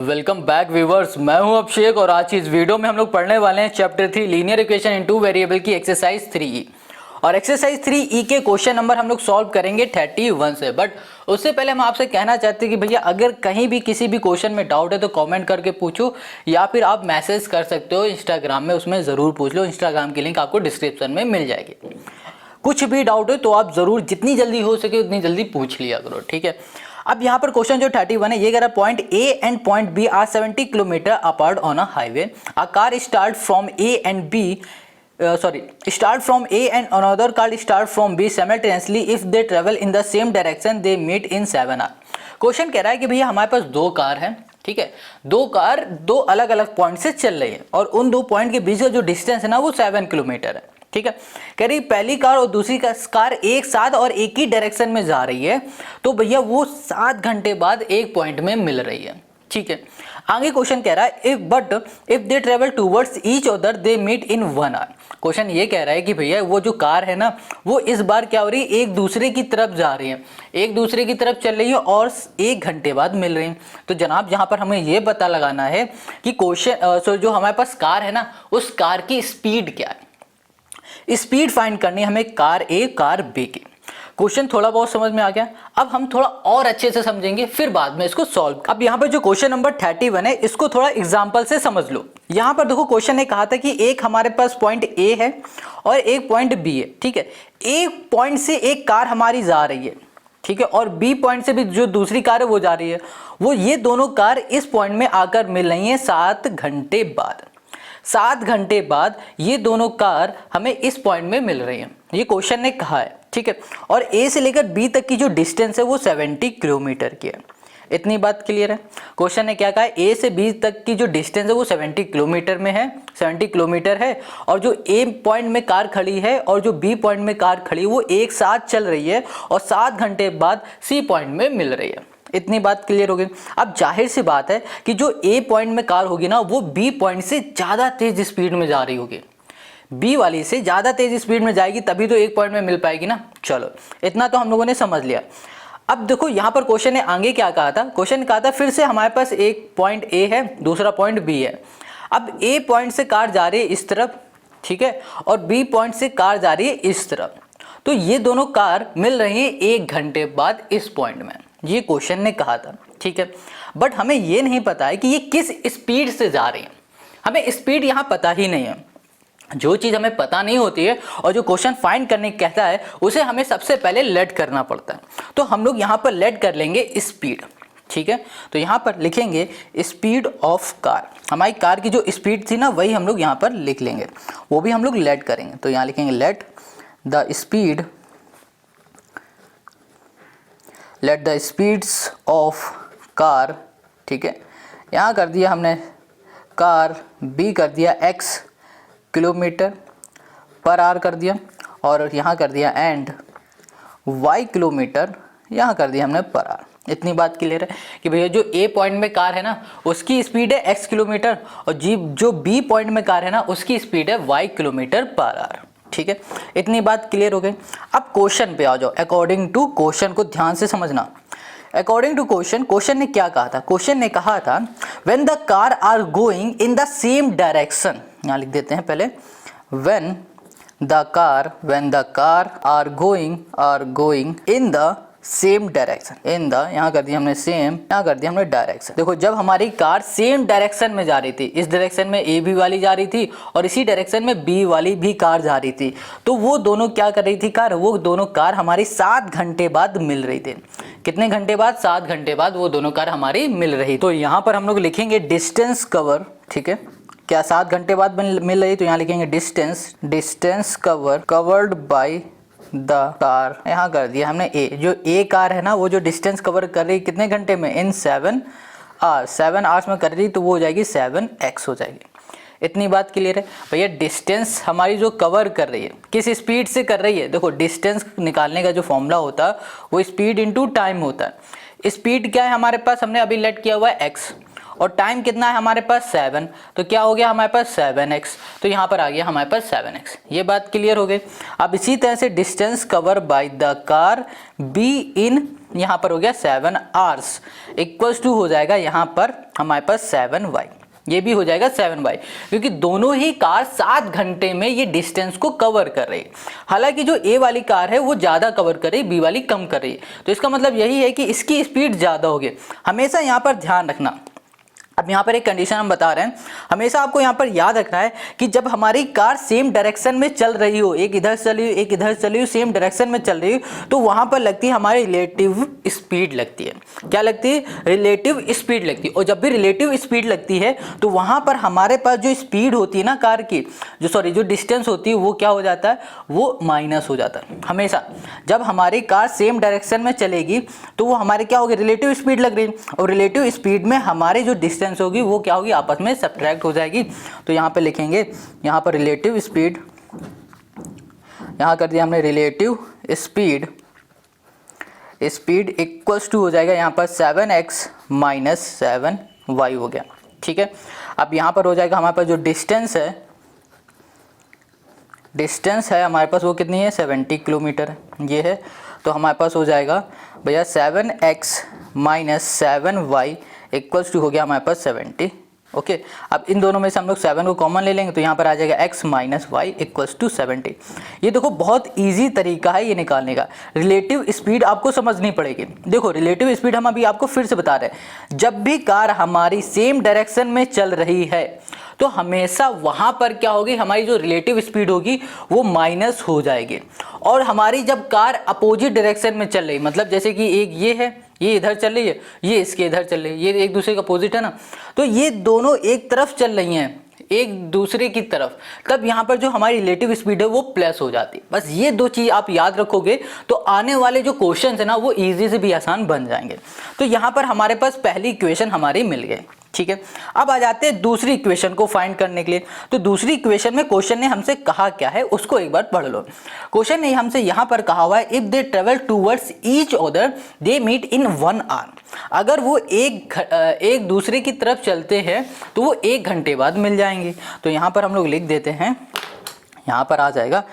Welcome back viewers, मैं हूं अभिषेक और आज की इस वीडियो में हम लोग पढ़ने वाले हैं chapter 3 linear equation in two variable की एक्सरसाइज 3E। और एक्सरसाइज 3E के क्वेश्चन नंबर हम लोग सॉल्व करेंगे 31 से। बट उससे पहले हम आपसे कहना चाहते हैं कि भैया अगर कहीं भी किसी भी क्वेश्चन में डाउट है तो कमेंट करके पूछो, या फिर आप मैसेज कर सकते हो इंस्टाग्राम में, उसमें ज़रूर पूछ लो। इंस्टाग्राम की लिंक आपको डिस्क्रिप्शन में मिल जाएगी। कुछ भी डाउट है तो आप ज़रूर जितनी जल्दी हो सके उतनी जल्दी पूछ लिया करो, ठीक है। अब यहाँ पर क्वेश्चन जो 31 है ये कह रहा है point A and point B are 70 kilometre apart on a highway. A car start from A and B start from A and another car start from B simultaneously if they travel in the same direction they meet in 7 hours। Question कह रहा है कि भैया हमारे पास दो car है, ठीक है। दो कार दो अलग अलग पॉइंट से चल रही है और उन दो पॉइंट के बीच का जो डिस्टेंस है ना वो 7 किलोमीटर है, ठीक है। कह रही पहली कार और दूसरी कार एक साथ और एक ही डायरेक्शन में जा रही है, तो भैया वो 7 घंटे बाद एक पॉइंट में मिल रही है, ठीक है। आगे क्वेश्चन कह रहा है if they travel towards each other they meet in 1 hour. Question ये कह रहा है कि भैया वो जो कार है ना वो इस बार क्या हो रही है, एक दूसरे की तरफ जा रही है, एक दूसरे की तरफ चल रही है और 1 घंटे बाद मिल रही है। तो जनाब यहाँ पर हमें ये पता लगाना है कि क्वेश्चन जो हमारे पास कार है ना उस कार की स्पीड क्या है। स्पीड फाइंड करनी है हमें कार ए कार बी की। क्वेश्चन थोड़ा बहुत समझ में आ गया। अब हम थोड़ा और अच्छे से समझेंगे, फिर बाद में इसको सॉल्व। अब यहाँ पर जो क्वेश्चन नंबर 31 है इसको थोड़ा एग्जांपल से समझ लो। यहाँ पर देखो क्वेश्चन ने कहा था कि एक हमारे पास पॉइंट ए है और एक पॉइंट बी है, ठीक है। एक पॉइंट से एक कार हमारी जा रही है, ठीक है, और बी पॉइंट से भी जो दूसरी कार है वो जा रही है। वो ये दोनों कार इस पॉइंट में आकर मिल रही है 7 घंटे बाद। 7 घंटे बाद ये दोनों कार हमें इस पॉइंट में मिल रही है, ये क्वेश्चन ने कहा है, ठीक है। और ए से लेकर बी तक की जो डिस्टेंस है वो 70 किलोमीटर की है। इतनी बात क्लियर है। क्वेश्चन ने क्या कहा है, ए से बी तक की जो डिस्टेंस है वो 70 किलोमीटर में है, 70 किलोमीटर है। और जो ए पॉइंट में कार खड़ी है और जो बी पॉइंट में कार खड़ी है वो एक साथ चल रही है और 7 घंटे बाद सी पॉइंट में मिल रही है। इतनी बात क्लियर हो गई। अब जाहिर सी बात है कि जो ए पॉइंट में कार होगी ना वो बी पॉइंट से ज़्यादा तेज स्पीड में जा रही होगी, बी वाली से ज़्यादा तेज स्पीड में जाएगी, तभी तो एक पॉइंट में मिल पाएगी ना। चलो इतना तो हम लोगों ने समझ लिया। अब देखो यहाँ पर क्वेश्चन ने आगे क्या कहा था। क्वेश्चन ने कहा था फिर से हमारे पास एक पॉइंट ए है, दूसरा पॉइंट बी है। अब ए पॉइंट से कार जा रही है इस तरफ, ठीक है, और बी पॉइंट से कार जा रही है इस तरफ। तो ये दोनों कार मिल रही है 1 घंटे बाद इस पॉइंट में, ये क्वेश्चन ने कहा था, ठीक है। बट हमें ये नहीं पता है कि ये किस स्पीड से जा रही है। हमें स्पीड यहाँ पता ही नहीं है। जो चीज़ हमें पता नहीं होती है और जो क्वेश्चन फाइंड करने कहता है उसे हमें सबसे पहले लेट करना पड़ता है। तो हम लोग यहाँ पर लेट कर लेंगे स्पीड, ठीक है। तो यहाँ पर लिखेंगे स्पीड ऑफ कार। हमारी कार की जो स्पीड थी ना वही हम लोग यहाँ पर लिख लेंगे, वो भी हम लोग लेट करेंगे। तो यहाँ लिखेंगे let the speeds of car, ठीक है। यहाँ कर दिया हमने कार बी कर दिया x किलोमीटर पर आवर कर दिया, और यहाँ कर दिया एंड y किलोमीटर यहाँ कर दिया हमने पर आवर। इतनी बात क्लियर है कि भैया जो ए पॉइंट में कार है ना उसकी स्पीड है x किलोमीटर और जो बी पॉइंट में कार है ना उसकी स्पीड है y किलोमीटर पर आवर, ठीक है। इतनी बात क्लियर हो गई। अब क्वेश्चन पे आ जाओ। अकॉर्डिंग टू क्वेश्चन को ध्यान से समझना। अकॉर्डिंग टू क्वेश्चन ने क्या कहा था। क्वेश्चन ने कहा था when the car are going in the same direction. यहाँ लिख देते हैं पहले, when the car are going in the same direction. In the यहाँ कर दिया हमने सेम, यहाँ कर दिया हमने डायरेक्शन। देखो जब हमारी कार सेम डायरेक्शन में जा रही थी, इस डायरेक्शन में ए बी वाली जा रही थी और इसी डायरेक्शन में बी वाली भी कार जा रही थी, तो वो दोनों क्या कर रही थी कार, वो दोनों कार हमारी 7 घंटे बाद मिल रही थी। कितने घंटे बाद, 7 घंटे बाद वो दोनों कार हमारी मिल रही। तो यहाँ पर हम लोग लिखेंगे डिस्टेंस कवर, ठीक है। क्या 7 घंटे बाद मिल रही, तो यहाँ लिखेंगे distance covered by the car. यहाँ कर दिया हमने ए, जो ए कार है ना वो जो डिस्टेंस कवर कर रही कितने घंटे में, इन 7 आवर्स। 7 आवर्स में कर रही तो वो हो जाएगी 7x हो जाएगी। इतनी बात क्लियर है भैया। डिस्टेंस हमारी जो कवर कर रही है किस स्पीड से कर रही है। देखो डिस्टेंस निकालने का जो फॉर्मूला होता है वो स्पीड इनटू टाइम होता है। स्पीड क्या है हमारे पास, हमने अभी लेट किया हुआ है x, और टाइम कितना है हमारे पास 7, तो क्या हो गया हमारे पास 7x, तो यहाँ पर आ गया हमारे पास 7x। ये बात क्लियर हो गई। अब इसी तरह से distance cover by the car be in यहाँ पर हो गया 7 hours इक्वल्स टू हो जाएगा यहाँ पर हमारे पास 7y, ये भी हो जाएगा 7y, क्योंकि दोनों ही कार 7 घंटे में ये डिस्टेंस को कवर कर रही है। हालांकि जो ए वाली कार है वो ज़्यादा कवर कर रही है, बी वाली कम कर रही है, तो इसका मतलब यही है कि इसकी स्पीड ज़्यादा होगी। हमेशा यहाँ पर ध्यान रखना, अब यहाँ पर एक कंडीशन हम बता रहे हैं, हमेशा आपको यहाँ पर याद रखना है कि जब हमारी कार सेम डायरेक्शन में चल रही हो, एक इधर चली हो एक इधर चली हो, सेम डायरेक्शन में चल रही हो, तो वहाँ पर लगती है हमारी रिलेटिव स्पीड लगती है। क्या लगती है? रिलेटिव स्पीड लगती है। और जब भी रिलेटिव स्पीड लगती है तो वहाँ पर हमारे पास जो स्पीड होती है ना कार की, जो डिस्टेंस होती है वो क्या हो जाता है? वो माइनस हो जाता है। हमेशा जब हमारी कार सेम डायरेक्शन में चलेगी तो वो हमारे क्या होगी? रिलेटिव स्पीड लग रही है, और रिलेटिव स्पीड में हमारे जो डिस्टेंस होगी वो क्या होगी? आपस में सब्ट्रैक्ट हो जाएगी। तो यहाँ पे लिखेंगे, यहाँ पर रिलेटिव स्पीड, यहाँ कर दिया हमने रिलेटिव स्पीड इक्वल्स टू हो जाएगा यहाँ पर 7x माइनस 7y हो गया। ठीक है, अब यहाँ पर हो जाएगा हमारे पास जो डिस्टेंस है हमारे पास वो कितनी है? 70 किलोमीटर ये है। तो हमारे पास हो जाएगा भैया 7x minus 7y equals to हो गया हमारे पास 70। ओके, अब इन दोनों में से हम लोग 7 को कॉमन ले लेंगे तो यहाँ पर आ जाएगा x minus y equals to 70। ये देखो बहुत इजी तरीका है ये निकालने का। रिलेटिव स्पीड आपको समझनी पड़ेगी। देखो रिलेटिव स्पीड हम अभी आपको फिर से बता रहे हैं, जब भी कार हमारी सेम डायरेक्शन में चल रही है तो हमेशा वहाँ पर क्या होगी? हमारी जो रिलेटिव स्पीड होगी वो माइनस हो जाएगी। और हमारी जब कार अपोजिट डायरेक्शन में चल रही, मतलब जैसे कि एक ये है, ये इधर चल रही है, ये इसके इधर चल रही है, ये एक दूसरे का अपोजिट है ना, तो ये दोनों एक तरफ चल रही हैं एक दूसरे की तरफ, तब यहाँ पर जो हमारी रिलेटिव स्पीड है वो प्लस हो जाती है। बस ये दो चीज़ आप याद रखोगे तो आने वाले जो क्वेश्चन है ना वो इजी से भी आसान बन जाएंगे। तो यहाँ पर हमारे पास पहली इक्वेशन हमारी मिल गई। ठीक है, अब आ जाते हैं दूसरी इक्वेशन को फाइंड करने के लिए। तो दूसरी इक्वेशन में क्वेश्चन ने हमसे कहा क्या है उसको एक बार पढ़ लो। क्वेश्चन ने हमसे यहाँ पर कहा हुआ है, if they travel towards each other they meet in 1 hour. अगर वो एक दूसरे की तरफ चलते हैं तो वो 1 घंटे बाद मिल जाएंगे। तो यहाँ पर हम लोग लिख देते हैं, यहाँ पर आ जाएगा।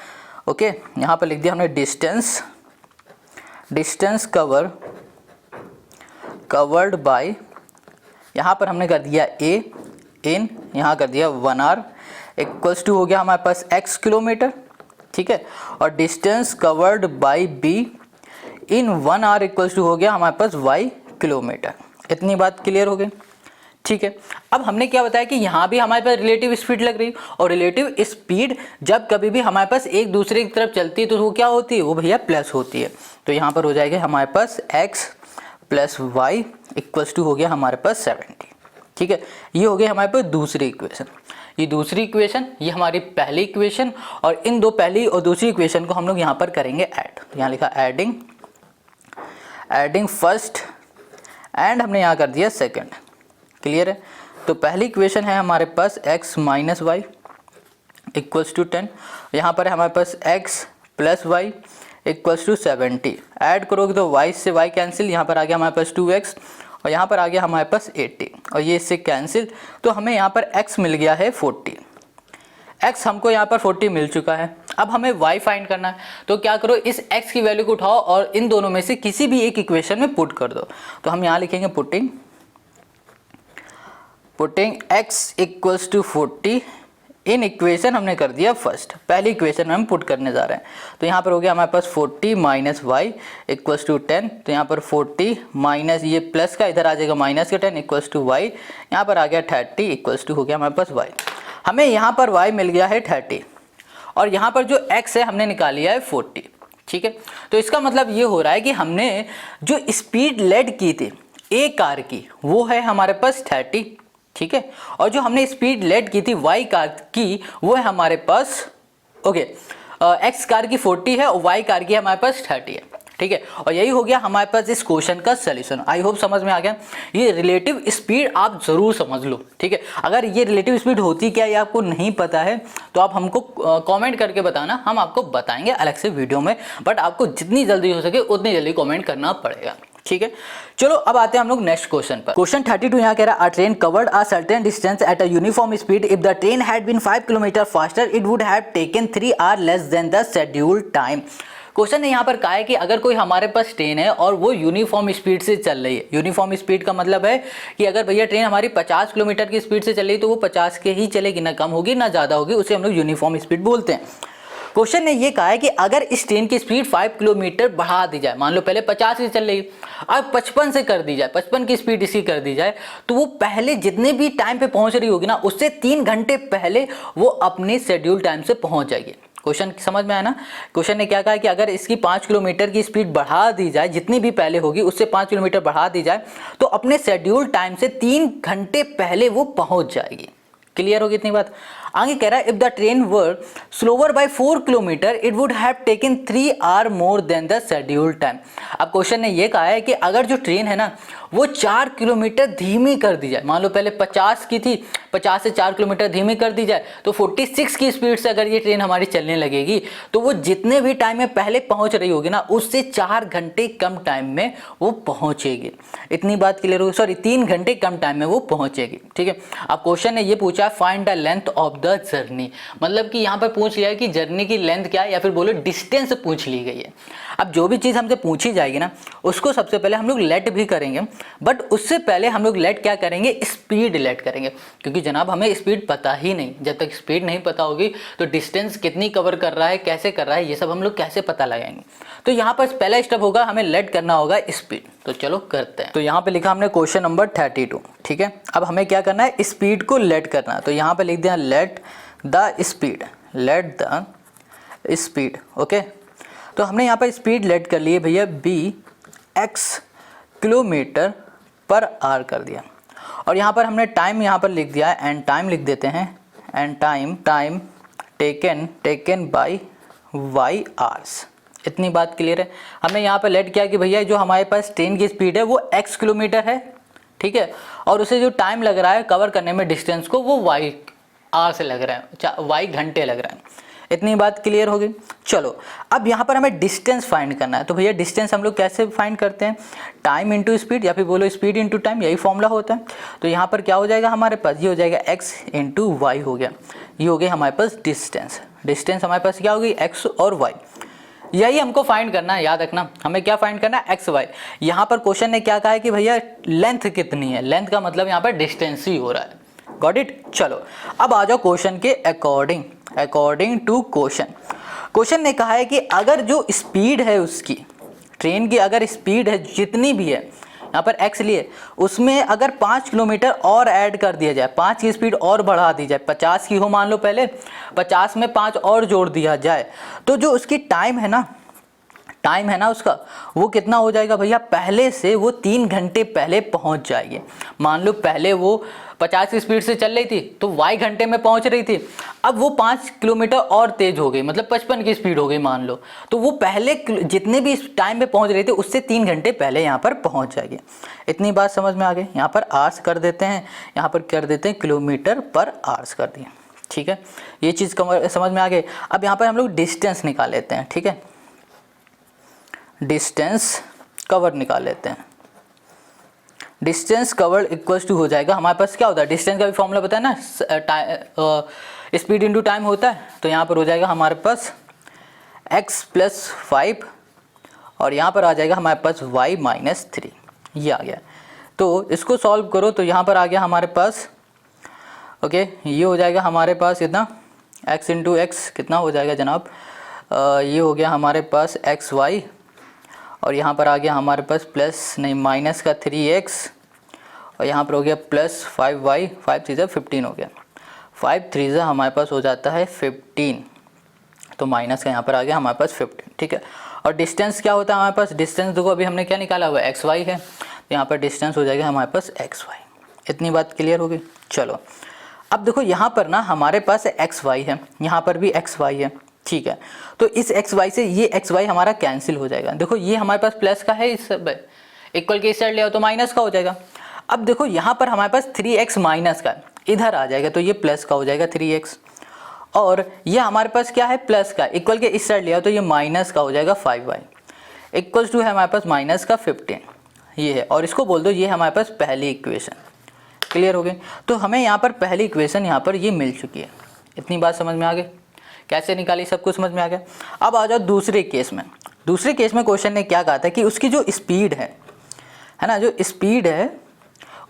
ओके, यहाँ पर लिख दिया हमने डिस्टेंस कवर्ड बाय, यहाँ पर हमने कर दिया a इन, यहाँ कर दिया 1 आवर इक्वल्स टू हो गया हमारे पास x किलोमीटर। ठीक है, और distance covered by b in 1 hour equals to हो गया हमारे पास y किलोमीटर। इतनी बात क्लियर हो गई। ठीक है, अब हमने क्या बताया कि यहाँ भी हमारे पास रिलेटिव स्पीड लग रही है, और रिलेटिव स्पीड जब कभी भी हमारे पास एक दूसरे की तरफ चलती है तो वो क्या होती है? वो भैया प्लस होती है। तो यहाँ पर हो जाएगा हमारे पास x plus y equals to हो गया हमारे पास 70। ठीक है, ये हो गया हमारे पास दूसरी इक्वेशन। ये दूसरी इक्वेशन, ये हमारी पहली इक्वेशन, और इन दो पहली और दूसरी इक्वेशन को हम लोग यहाँ पर करेंगे ऐड। यहाँ लिखा एडिंग फर्स्ट एंड हमने यहाँ कर दिया सेकंड। क्लियर है? तो पहली इक्वेशन है हमारे पास x minus y equals to 10, यहाँ पर है हमारे पास x plus y equals to 70। Add करोगे तो y से y कैंसिल, यहाँ पर आ गया हमारे पास 2x, और यहाँ पर आ गया हमारे पास 80, और ये इससे कैंसिल, तो हमें यहाँ पर x मिल गया है 40। x हमको यहाँ पर 40 मिल चुका है। अब हमें y फाइंड करना है, तो क्या करो, इस x की वैल्यू को उठाओ और इन दोनों में से किसी भी एक इक्वेशन में पुट कर दो। तो हम यहाँ लिखेंगे putting x equals to 40 in equation हमने कर दिया फर्स्ट। पहली इक्वेशन में हम पुट करने जा रहे हैं, तो यहाँ पर हो गया हमारे पास 40 माइनस वाई इक्वल्स टू 10। तो यहाँ पर 40 माइनस ये प्लस का इधर आ जाएगा माइनस का 10 इक्वल्स टू वाई, यहाँ पर आ गया 30 इक्वल्स टू हो गया हमारे पास वाई। हमें यहाँ पर वाई मिल गया है 30, और यहाँ पर जो एक्स है हमने निकाल लिया है 40। ठीक है, तो इसका मतलब ये हो रहा है कि हमने जो स्पीड लेड की थी ए कार की वो है हमारे पास 30। ठीक है, और जो हमने स्पीड लेड की थी वाई कार की वो है हमारे पास एक्स कार की 40 है और वाई कार की हमारे पास 30 है। ठीक है, और यही हो गया हमारे पास इस क्वेश्चन का सलूशन। आई होप समझ में आ गया। ये रिलेटिव स्पीड आप जरूर समझ लो। ठीक है, अगर ये रिलेटिव स्पीड होती क्या ये आपको नहीं पता है तो आप हमको कमेंट करके बताना, हम आपको बताएंगे अलग से वीडियो में, बट आपको जितनी जल्दी हो सके उतनी जल्दी कमेंट करना पड़ेगा। ठीक है, चलो अब आते हैं हम लोग नेक्स्ट क्वेश्चन पर। क्वेश्चन 32 यहाँ कह रहा है, a train covered a certain distance at a uniform speed. If the train had been 5 kilometre faster it would have taken 3 hour less than the scheduled time. Question ने यहाँ पर कहा है कि अगर कोई हमारे पास ट्रेन है और वो यूनिफॉर्म स्पीड से चल रही है, यूनिफॉर्म स्पीड का मतलब है कि अगर भैया ट्रेन हमारी 50 किलोमीटर की स्पीड से चल रही है तो वो 50 के ही चलेगी, ना कम होगी ना ज़्यादा होगी, उसे हम लोग यूनिफॉर्म स्पीड बोलते हैं। क्वेश्चन ने ये कहा है कि अगर इस ट्रेन की स्पीड 5 किलोमीटर बढ़ा दी जाए, मान लो पहले 50 से चल रही अब 55 से कर दी जाए, 55 की स्पीड इसकी कर दी जाए, तो वो पहले जितने भी टाइम पे पहुंच रही होगी ना उससे 3 घंटे पहले वो अपने शेड्यूल टाइम से पहुंच जाएगी। क्वेश्चन समझ में आया ना? क्वेश्चन ने क्या कहा कि अगर इसकी 5 किलोमीटर की स्पीड बढ़ा दी जाए, जितनी भी पहले होगी उससे 5 किलोमीटर बढ़ा दी जाए, तो अपने शेड्यूल टाइम से 3 घंटे पहले वो पहुंच जाएगी। क्लियर होगी इतनी बात? आगे कह रहा है if the train were slower by 4 kilometre it would have taken 3 hour more than the schedule time. अब क्वेश्चन ने ये कहा है कि अगर जो ट्रेन है ना वो 4 किलोमीटर धीमी कर दी जाए, मान लो पहले 50 की थी, 50 से 4 किलोमीटर धीमी कर दी जाए, तो 46 की स्पीड से अगर ये ट्रेन हमारी चलने लगेगी तो वो जितने भी टाइम में पहले पहुंच रही होगी ना उससे 4 घंटे कम टाइम में वो पहुंचेगी। इतनी बात क्लियर होगी? सॉरी, 3 घंटे कम टाइम में वो पहुंचेगी। ठीक है। अब क्वेश्चन ने ये पूछा find the length of the journey, मतलब कि यहाँ पर पूछ लिया है कि जर्नी की लेंथ क्या है, या फिर बोलो डिस्टेंस पूछ ली गई है। अब जो भी चीज़ हमसे पूछी जाएगी ना उसको सबसे पहले हम लोग लेट भी करेंगे, बट उससे पहले हम लोग लेट क्या करेंगे, स्पीड लेट करेंगे, क्योंकि जनाब हमें स्पीड पता ही नहीं। जब तक स्पीड नहीं पता होगी तो डिस्टेंस कितनी कवर कर रहा है, कैसे कर रहा है, ये सब हम लोग कैसे पता लगाएंगे। तो यहाँ पर पहला स्टेप होगा हमें लेट करना होगा स्पीड। तो चलो करते हैं। तो यहाँ पे लिखा हमने क्वेश्चन नंबर 32। ठीक है। अब हमें क्या करना है, स्पीड को लेट करना है। तो यहाँ पे लिख दिया let the speed, let the speed. Okay. तो हमने यहाँ पर स्पीड लेट कर लिए भैया bx किलोमीटर पर आवर कर दिया, और यहाँ पर हमने टाइम यहाँ पर लिख दिया है, एंड टाइम लिख देते हैं, and time taken bye y hours. इतनी बात क्लियर है? हमने यहाँ पर लेट किया कि भैया जो हमारे पास ट्रेन की स्पीड है वो x किलोमीटर है, ठीक है, और उसे जो टाइम लग रहा है कवर करने में डिस्टेंस को वो y आवर से लग रहा है, y घंटे लग रहा है। इतनी बात क्लियर होगी? चलो अब यहाँ पर हमें डिस्टेंस फाइंड करना है। तो भैया डिस्टेंस हम लोग कैसे फाइंड करते हैं, टाइम इंटू स्पीड, या फिर बोलो स्पीड इंटू टाइम, यही फॉर्मूला होता है। तो यहाँ पर क्या हो जाएगा हमारे पास, ये हो जाएगा x इंटू वाई हो गया, ये हो गया हमारे पास डिस्टेंस। डिस्टेंस हमारे पास क्या होगी, x और y, यही हमको फाइंड करना है। याद रखना हमें क्या फाइंड करना है, एक्स वाई। यहाँ पर क्वेश्चन ने क्या कहा है कि भैया लेंथ कितनी है, लेंथ का मतलब यहाँ पर डिस्टेंस ही हो रहा है। Got it? चलो अब आ जाओ क्वेश्चन के अकॉर्डिंग टू क्वेश्चन ने कहा है कि अगर जो स्पीड है उसकी, ट्रेन की अगर स्पीड है जितनी भी है, यहाँ पर x लिए, उसमें अगर 5 किलोमीटर और ऐड कर दिया जाए, 5 की स्पीड और बढ़ा दी जाए, 50 की हो मान लो पहले, 50 में 5 और जोड़ दिया जाए, तो जो उसकी टाइम है ना उसका, वो कितना हो जाएगा भैया, पहले से वो 3 घंटे पहले पहुंच जाएगी। मान लो पहले वो 50 की स्पीड से चल रही थी तो y घंटे में पहुंच रही थी, अब वो 5 किलोमीटर और तेज हो गई, मतलब 55 की स्पीड हो गई मान लो, तो वो पहले जितने भी टाइम पे पहुंच रही थी उससे 3 घंटे पहले यहाँ पर पहुंच जाएगी। इतनी बात समझ में आ गई? यहाँ पर आवर्स कर देते हैं, यहाँ पर कर देते हैं किलोमीटर पर आवर्स कर दिए। ठीक है, ये चीज़ समझ में आ गई। अब यहाँ पर हम लोग डिस्टेंस निकाल लेते हैं। ठीक है, डिस्टेंस कवर निकाल लेते हैं। डिस्टेंस कवर्ड इक्वल्स टू हो जाएगा हमारे पास, क्या होता है, डिस्टेंस का भी फॉर्मूला पता है ना, स्पीड इंटू टाइम होता है। तो यहाँ पर हो जाएगा हमारे पास x प्लस 5, और यहाँ पर आ जाएगा हमारे पास y माइनस 3, ये आ गया। तो इसको सॉल्व करो तो यहाँ पर आ गया हमारे पास, ओके, ये हो जाएगा हमारे पास कितना, x इंटू एक्स कितना हो जाएगा जनाब, ये हो गया हमारे पास xy, और यहाँ पर आ गया हमारे पास प्लस नहीं माइनस का 3x, और यहाँ पर हो गया प्लस 5y, 5 3 15 हो गया, 5 3 हमारे पास हो जाता है 15, तो माइनस का यहाँ पर आ गया हमारे पास 15। ठीक है, और डिस्टेंस क्या होता है हमारे पास, डिस्टेंस देखो अभी हमने क्या निकाला हुआ है, xy है, तो यहाँ पर डिस्टेंस हो जाएगा हमारे पास xy। इतनी बात क्लियर होगी? चलो अब देखो यहाँ पर ना हमारे पास xy है, यहाँ पर भी xy है। ठीक है, तो इस xy से ये xy हमारा कैंसिल हो जाएगा। देखो ये हमारे पास प्लस का है, इस इक्वल के इस साइड ले आओ तो माइनस का हो जाएगा। अब देखो यहाँ पर हमारे पास 3x माइनस का इधर आ जाएगा, तो ये प्लस का हो जाएगा 3x, और ये हमारे पास क्या है, प्लस का, इक्वल के इस साइड ले आओ तो ये माइनस का हो जाएगा 5y, इक्वल्स टू है हमारे पास माइनस का 15, ये है, और इसको बोल दो ये हमारे पास पहली इक्वेशन। क्लियर हो गई? तो हमें यहाँ पर पहली इक्वेशन यहाँ पर ये मिल चुकी है। इतनी बात समझ में आ गई? कैसे निकाली सब कुछ समझ में आ गया। अब आ जाओ दूसरे केस में। दूसरे केस में क्वेश्चन ने क्या कहा था कि उसकी जो स्पीड है ना, जो स्पीड है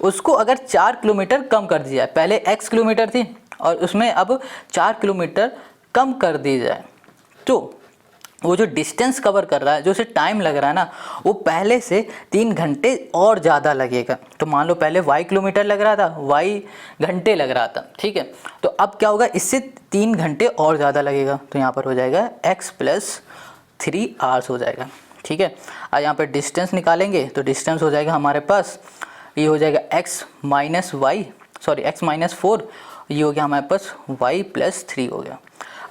उसको अगर 4 किलोमीटर कम कर दी जाए, पहले x किलोमीटर थी और उसमें अब 4 किलोमीटर कम कर दी जाए, तो वो जो डिस्टेंस कवर कर रहा है, जो उसे टाइम लग रहा है ना, वो पहले से 3 घंटे और ज़्यादा लगेगा। तो मान लो पहले y किलोमीटर लग रहा था, y घंटे लग रहा था, ठीक है। तो अब क्या होगा, इससे 3 घंटे और ज़्यादा लगेगा। तो यहाँ पर हो जाएगा x + 3 आवर्स हो जाएगा, ठीक है। और यहाँ पर डिस्टेंस निकालेंगे तो डिस्टेंस हो जाएगा हमारे पास, ये हो जाएगा x - 4, ये हो गया हमारे पास y + 3 हो गया।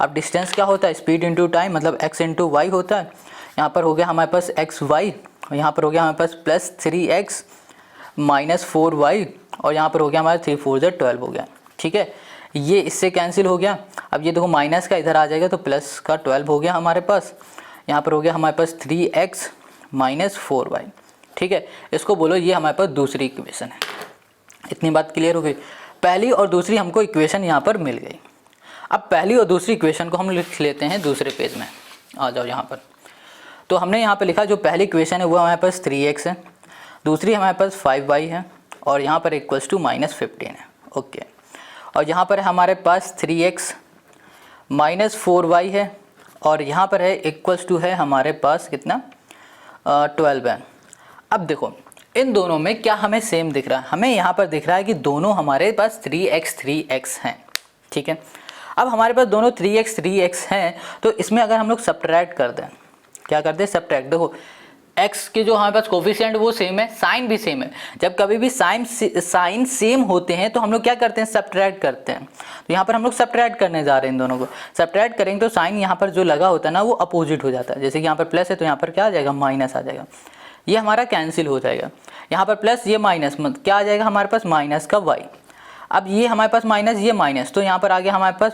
अब डिस्टेंस क्या होता है, स्पीड इंटू टाइम, मतलब x इंटू वाई होता है। यहाँ पर हो गया हमारे पास xy, और यहाँ पर हो गया हमारे पास +3x - 4y, और यहाँ पर हो गया हमारे 3 × 4 = 12 हो गया, ठीक है। ये इससे कैंसिल हो गया। अब ये देखो माइनस का इधर आ जाएगा तो प्लस का 12 हो गया हमारे पास। यहाँ पर हो गया हमारे पास 3x - 4y, ठीक है। इसको बोलो ये हमारे पास दूसरी इक्वेशन है। इतनी बात क्लियर हो गई। पहली और दूसरी हमको इक्वेशन यहाँ पर मिल गई। अब पहली और दूसरी इक्वेशन को हम लिख लेते हैं दूसरे पेज में। आ जाओ यहाँ पर। तो हमने यहाँ पर लिखा जो पहली इक्वेशन है वो हमारे पास 3x है, दूसरी हमारे पास 5y है, और यहाँ पर इक्वल्स टू -15 है, ओके। और यहाँ पर हमारे पास 3x - 4y है, और यहाँ पर है इक्वल्स टू है हमारे पास कितना 12 है। अब देखो इन दोनों में क्या हमें सेम दिख रहा है, हमें यहाँ पर दिख रहा है कि दोनों हमारे पास 3x हैं, ठीक है। अब हमारे पास दोनों 3x हैं, तो इसमें अगर हम लोग सब्ट्रैक्ट कर दें, क्या कर दें, सब्ट्रैक्ट। देखो x के जो हमारे पास कोफिशिएंट वो सेम है, साइन भी सेम है। जब कभी भी साइन सेम होते हैं तो हम लोग क्या करते हैं, सब्ट्रैक्ट करते हैं। तो यहाँ पर हम लोग सब्ट्रैक्ट करने जा रहे हैं इन दोनों को। सब्ट्रैक्ट करेंगे तो साइन यहाँ पर जो लगा होता है ना वो अपोजिट हो जाता है। जैसे कि यहाँ पर प्लस है तो यहाँ पर क्या आ जाएगा, माइनस आ जाएगा। ये हमारा कैंसिल हो जाएगा। यहाँ पर प्लस, ये माइनस, क्या आ जाएगा हमारे पास, माइनस का y। अब ये हमारे पास माइनस, ये माइनस, तो यहाँ पर आ गया हमारे पास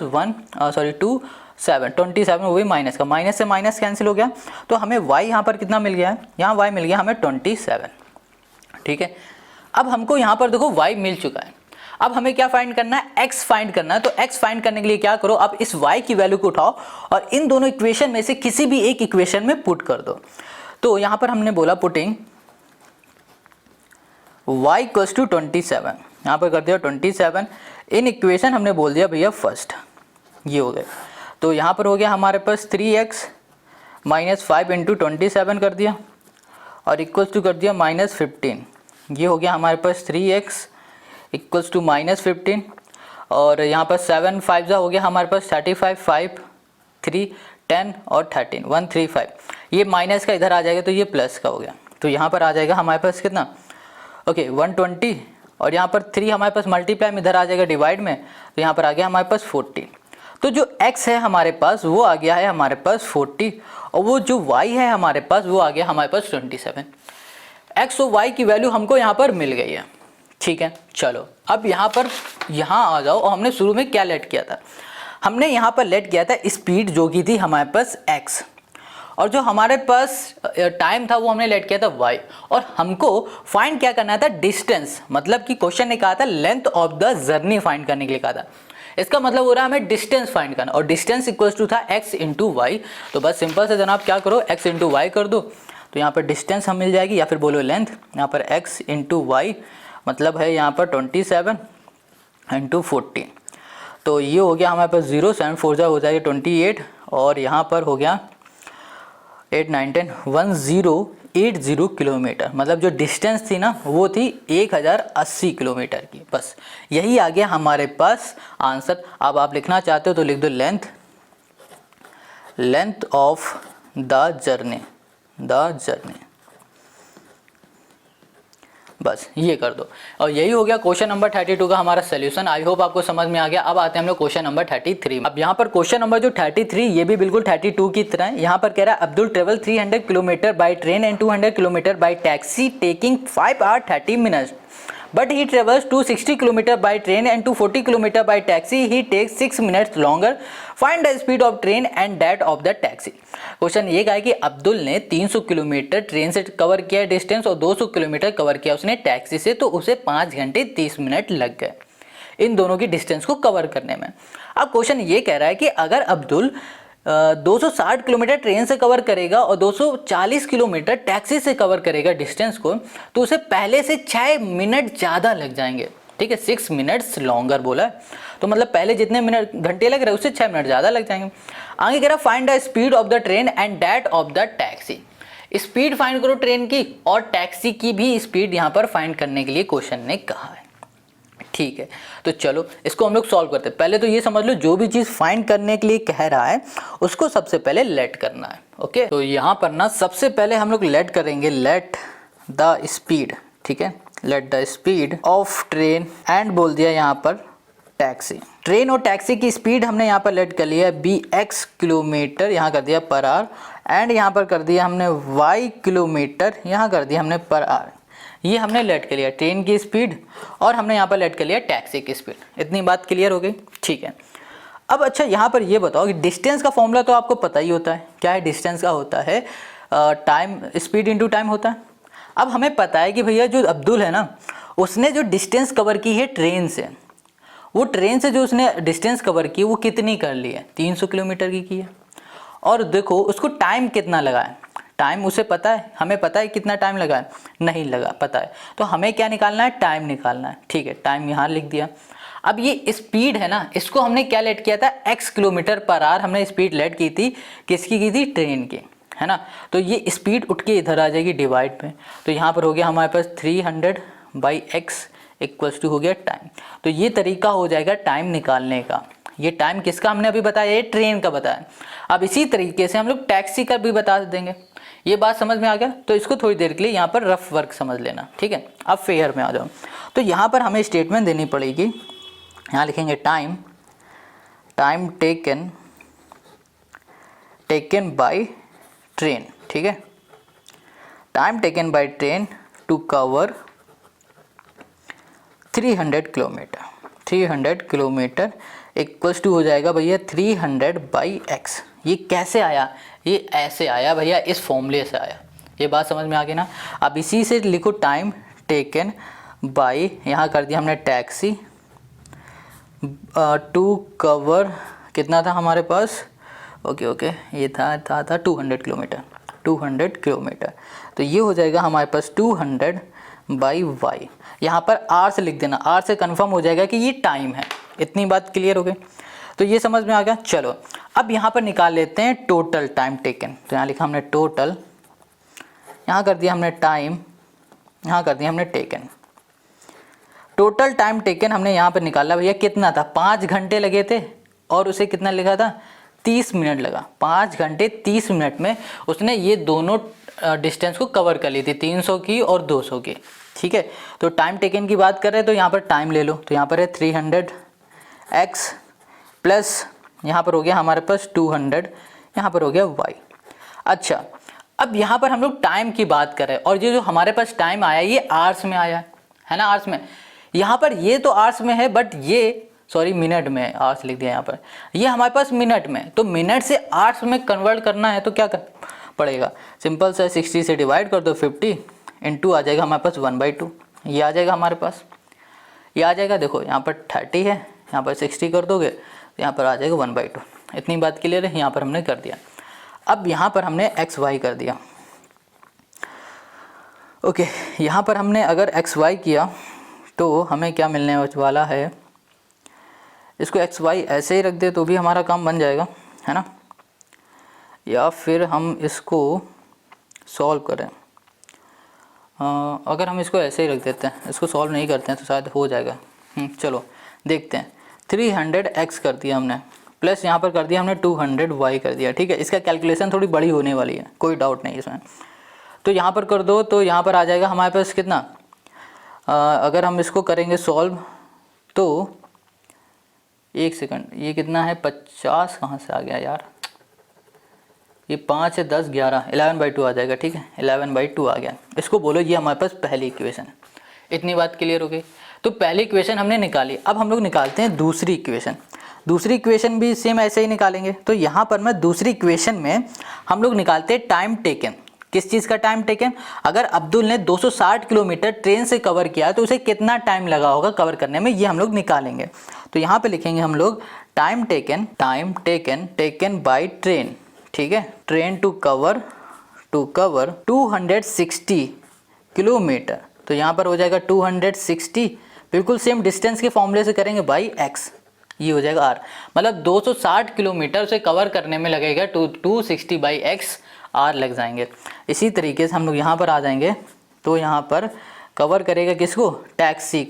27 वही माइनस का, माइनस से माइनस कैंसिल हो गया। तो हमें y यहाँ पर कितना मिल गया है, यहाँ y मिल गया हमें 27, ठीक है। अब हमको यहाँ पर देखो y मिल चुका है। अब हमें क्या फाइंड करना है, x फाइंड करना है। तो x फाइंड करने के लिए क्या करो, अब इस y की वैल्यू को उठाओ और इन दोनों इक्वेशन में से किसी भी एक इक्वेशन में पुट कर दो। तो यहाँ पर हमने बोला पुटिंग y = 27, यहाँ पर कर दिया 27 इन इक्वेशन, हमने बोल दिया भैया फर्स्ट, ये हो गया। तो यहाँ पर हो गया हमारे पास 3x - 5 × 27 कर दिया, और इक्वल्स टू कर दिया -15। ये हो गया हमारे पास 3x = -15, और यहाँ पर 7 5 हो गया हमारे पास 35, 5 3 10 और 13 135। ये माइनस का इधर आ जाएगा तो ये प्लस का हो गया। तो यहाँ पर आ जाएगा हमारे पास कितना, ओके 120, और यहाँ पर 3 हमारे पास मल्टीप्लाई में इधर आ जाएगा डिवाइड में, तो यहाँ पर आ गया हमारे पास 40। तो जो x है हमारे पास वो आ गया है हमारे पास 40, और वो जो y है हमारे पास वो आ गया हमारे पास 27। x और y की वैल्यू हमको यहाँ पर मिल गई है, ठीक है। चलो अब यहाँ आ जाओ। और हमने शुरू में क्या लेट किया था, हमने यहाँ पर लेट किया था स्पीड जो की थी हमारे पास x, और जो हमारे पास टाइम था वो हमने लेट किया था y, और हमको फाइंड क्या करना था, डिस्टेंस। मतलब कि क्वेश्चन ने कहा था length of the journey find करने के लिए कहा था। इसका मतलब हो रहा है हमें डिस्टेंस फाइंड करना, और डिस्टेंस इक्वल्स टू था x × y। तो बस सिंपल से जनाब क्या करो, x × y कर दो, तो यहाँ पर डिस्टेंस हम मिल जाएगी, या फिर बोलो लेंथ। यहाँ पर x × y मतलब है यहाँ पर 27 × 40। तो ये हो गया हमारे पास 0 7 4 हो जाएगा 28, और यहाँ पर हो गया 8 9 10 1080 किलोमीटर। मतलब जो डिस्टेंस थी ना वो थी 1080 किलोमीटर की। बस यही आ गया हमारे पास आंसर। अब आप लिखना चाहते हो तो लिख दो लेंथ ऑफ द जर्नी, बस ये कर दो। और यही हो गया क्वेश्चन नंबर 32 का हमारा सोल्यूशन। आई होप आपको समझ में आ गया। अब आते हैं हम लोग क्वेश्चन नंबर 33। अब यहाँ पर क्वेश्चन नंबर जो 33 ये भी बिल्कुल 32 की तरह है। यहाँ पर कह रहा है Abdul travel 300 kilometre by train and 200 kilometre by taxi taking 5 hours 30 minutes, but he travels 260 km by train and 240 km by taxi. He takes 6 minutes longer. Find the speed of train and that of the taxi. Question ये कहा है कि अब्दुल ने 300 kilometre train से cover किया distance और 200 kilometre cover किया उसने टैक्सी से, तो उसे 5 घंटे 30 मिनट लग गए। इन दोनों की डिस्टेंस को कवर करने में। अब क्वेश्चन ये कह रहा है कि अगर अब्दुल 260 किलोमीटर ट्रेन से कवर करेगा और 240 किलोमीटर टैक्सी से कवर करेगा डिस्टेंस को, तो उसे पहले से 6 मिनट ज़्यादा लग जाएंगे। ठीक है, 6 मिनट्स लॉन्गर बोला है, तो मतलब पहले जितने मिनट घंटे लग रहे हैं उससे 6 मिनट ज़्यादा लग जाएंगे। आगे कह रहा find the speed of the train and that of the taxi. Speed find करो ट्रेन की और टैक्सी की भी स्पीड यहाँ पर फाइंड करने के लिए क्वेश्चन ने कहा है। ठीक है, तो चलो इसको हम लोग सॉल्व करते हैं। पहले तो ये समझ लो जो भी चीज़ फाइंड करने के लिए कह रहा है उसको सबसे पहले लेट करना है। ओके, तो यहाँ पर ना सबसे पहले हम लोग लेट करेंगे, लेट द स्पीड। ठीक है, let the speed of train and बोल दिया यहाँ पर टैक्सी। ट्रेन और टैक्सी की स्पीड हमने यहाँ पर लेट कर लिया है bx किलोमीटर, यहाँ कर दिया पर आवर, एंड यहाँ पर कर दिया हमने y किलोमीटर, यहाँ कर दिया हमने पर आवर। ये हमने लेट कर लिया ट्रेन की स्पीड और हमने यहाँ पर लेट कर लिया टैक्सी की स्पीड। इतनी बात क्लियर हो गई। ठीक है, अब अच्छा यहाँ पर ये बताओ कि डिस्टेंस का फॉर्मूला तो आपको पता ही होता है। क्या है डिस्टेंस का? होता है टाइम, स्पीड इंटू टाइम होता है। अब हमें पता है कि भैया जो अब्दुल है ना, उसने जो डिस्टेंस कवर की है ट्रेन से, वो ट्रेन से जो उसने डिस्टेंस कवर की वो कितनी कर ली है? 300 किलोमीटर की है। और देखो उसको टाइम कितना लगा है, टाइम उसे पता है, हमें पता है कितना टाइम लगा है? नहीं लगा पता है, तो हमें क्या निकालना है? टाइम निकालना है। ठीक है, टाइम यहाँ लिख दिया। अब ये स्पीड है ना, इसको हमने क्या लेट किया था? x किलोमीटर पर आवर हमने स्पीड लेट की थी। किसकी की थी? ट्रेन की, है ना। तो ये स्पीड उठ के इधर आ जाएगी डिवाइड में, तो यहाँ पर हो गया हमारे पास 300/x इक्वल्स टू हो गया टाइम। तो ये तरीका हो जाएगा टाइम निकालने का। ये टाइम किसका हमने अभी बताया? ये ट्रेन का बताया। अब इसी तरीके से हम लोग टैक्सी का भी बता देंगे। ये बात समझ में आ गया? तो इसको थोड़ी देर के लिए यहाँ पर रफ वर्क समझ लेना। ठीक है, अब फेयर में आ जाओ। तो यहाँ पर हमें स्टेटमेंट देनी पड़ेगी। यहाँ लिखेंगे time, time taken by train. ठीक है, time taken by train to cover 300 kilometre. 300 kilometre equals to हो जाएगा भैया 300/x। ये कैसे आया? ये ऐसे आया भैया, इस फॉर्मूले से आया। ये बात समझ में आ गई ना। अब इसी से लिखो टाइम टेकन बाय, यहाँ कर दिया हमने टैक्सी टू कवर, कितना था हमारे पास? ओके, ये था 200 किलोमीटर। 200 किलोमीटर, तो ये हो जाएगा हमारे पास 200/y। यहाँ पर r से लिख देना, r से कंफर्म हो जाएगा कि ये टाइम है। इतनी बात क्लियर हो गई? तो ये समझ में आ गया। चलो अब यहाँ पर निकाल लेते हैं टोटल टाइम टेकन। तो यहाँ लिखा हमने टोटल, यहाँ कर दिया हमने टाइम, यहाँ कर दिया हमने टेकन। टोटल टाइम टेकन हमने यहाँ पर निकाला भैया, कितना था? 5 घंटे लगे थे और उसे कितना लिखा था? 30 मिनट लगा। 5 घंटे 30 मिनट में उसने ये दोनों डिस्टेंस को कवर कर ली थी, 300 की और 200 की। ठीक है, तो टाइम टेकन की बात कर रहे हैं तो यहाँ पर टाइम ले लो। तो यहाँ पर है 300x प्लस यहाँ पर हो गया हमारे पास 200, यहाँ पर हो गया y। अच्छा, अब यहाँ पर हम लोग टाइम की बात कर रहे हैं और ये जो हमारे पास टाइम आया ये आवर्स में आया है ना, आवर्स में। यहाँ पर ये तो आवर्स में है, बट ये सॉरी मिनट में, आवर्स लिख दिया यहाँ पर, ये हमारे पास मिनट में। तो मिनट से आवर्स में कन्वर्ट करना है तो क्या कर पड़ेगा? सिंपल सा 60 से डिवाइड कर दो 50, इनटू आ जाएगा हमारे पास 1/2। ये आ जाएगा हमारे पास, ये आ जाएगा। देखो यहाँ पर 30 है, यहाँ पर 60 कर दोगे तो यहाँ पर आ जाएगा 1/2। इतनी बात क्लियर है? यहाँ पर हमने कर दिया। अब यहाँ पर हमने XY कर दिया। ओके, यहाँ पर हमने अगर XY किया तो हमें क्या मिलने वाला है? इसको XY ऐसे ही रख दे तो भी हमारा काम बन जाएगा, है ना। या फिर हम इसको सॉल्व करें, अगर हम इसको ऐसे ही रख देते हैं, इसको सॉल्व नहीं करते हैं तो शायद हो जाएगा। चलो देखते हैं। 300x कर दिया हमने, प्लस यहाँ पर कर दिया हमने 200y कर दिया। ठीक है, इसका कैलकुलेशन थोड़ी बड़ी होने वाली है, कोई डाउट नहीं इसमें। तो यहाँ पर कर दो तो यहाँ पर आ जाएगा हमारे पास कितना, अगर हम इसको करेंगे सॉल्व तो 1 सेकंड, ये कितना है 50 कहाँ से आ गया यार, ये 5 है 10 11 11/2 आ जाएगा। ठीक है, 11/2 आ गया। इसको बोलो ये हमारे पास पहली इक्वेशन। इतनी बात क्लियर हो गई? तो पहली इक्वेशन हमने निकाली। अब हम लोग निकालते हैं दूसरी इक्वेशन। दूसरी इक्वेशन भी सेम ऐसे ही निकालेंगे। तो यहाँ पर मैं दूसरी इक्वेशन में हम लोग निकालते हैं टाइम टेकन। किस चीज़ का टाइम टेकन, अगर अब्दुल ने 260 किलोमीटर ट्रेन से कवर किया है तो उसे कितना टाइम लगा होगा कवर करने में, ये हम लोग निकालेंगे। तो यहाँ पे लिखेंगे हम लोग टाइम टेकन बाय ट्रेन, ठीक है, ट्रेन टू कवर 260 किलोमीटर। तो यहाँ पर हो जाएगा 260, बिल्कुल सेम डिस्टेंस के फॉर्मूले से करेंगे बाई एक्स, ये हो जाएगा आर, मतलब 260 किलोमीटर से कवर करने में लगेगा 260 बाई एक्स आर लग जाएंगे। इसी तरीके से हम लोग यहाँ पर आ जाएंगे, तो यहाँ पर कवर करेगा किसको, टैक्सी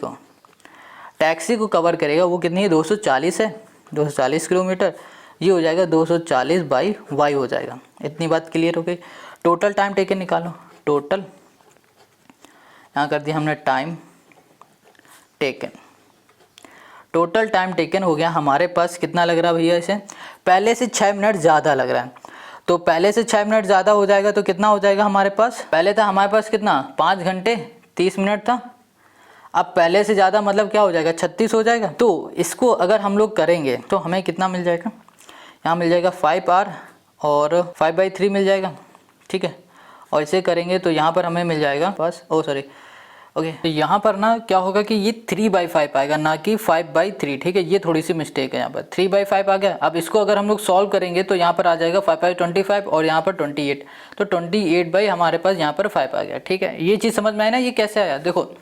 को कवर करेगा, वो कितनी है 240 है, 240 किलोमीटर, ये हो जाएगा 240 बाई वाई हो जाएगा। इतनी बात क्लियर हो गई। टोटल टाइम टेकन निकालो, टोटल यहाँ कर दिया हमने time taken, total time taken हो गया हमारे पास कितना लग रहा है भैया, इसे पहले से 6 मिनट ज़्यादा लग रहा है, तो पहले से 6 मिनट ज़्यादा हो जाएगा तो कितना हो जाएगा हमारे पास, पहले था हमारे पास कितना 5 घंटे 30 मिनट था, अब पहले से ज़्यादा मतलब क्या हो जाएगा 36 हो जाएगा। तो इसको अगर हम लोग करेंगे तो हमें कितना मिल जाएगा, यहाँ मिल जाएगा 5 आर और 5/3 मिल जाएगा, ठीक है, और इसे करेंगे तो यहाँ पर हमें मिल जाएगा बस, ओके, तो यहाँ पर ना क्या होगा कि ये 3/5 आएगा, ना कि 5/3, ठीक है, ये थोड़ी सी मिस्टेक है, यहाँ पर 3/5 आ गया। अब इसको अगर हम लोग सॉल्व करेंगे तो यहाँ पर आ जाएगा 5/25 और यहाँ पर 28, तो 28 बाई हमारे पास यहाँ पर 5 आ गया, ठीक है। ये चीज़ समझ में आया ना, ये कैसे आया, देखो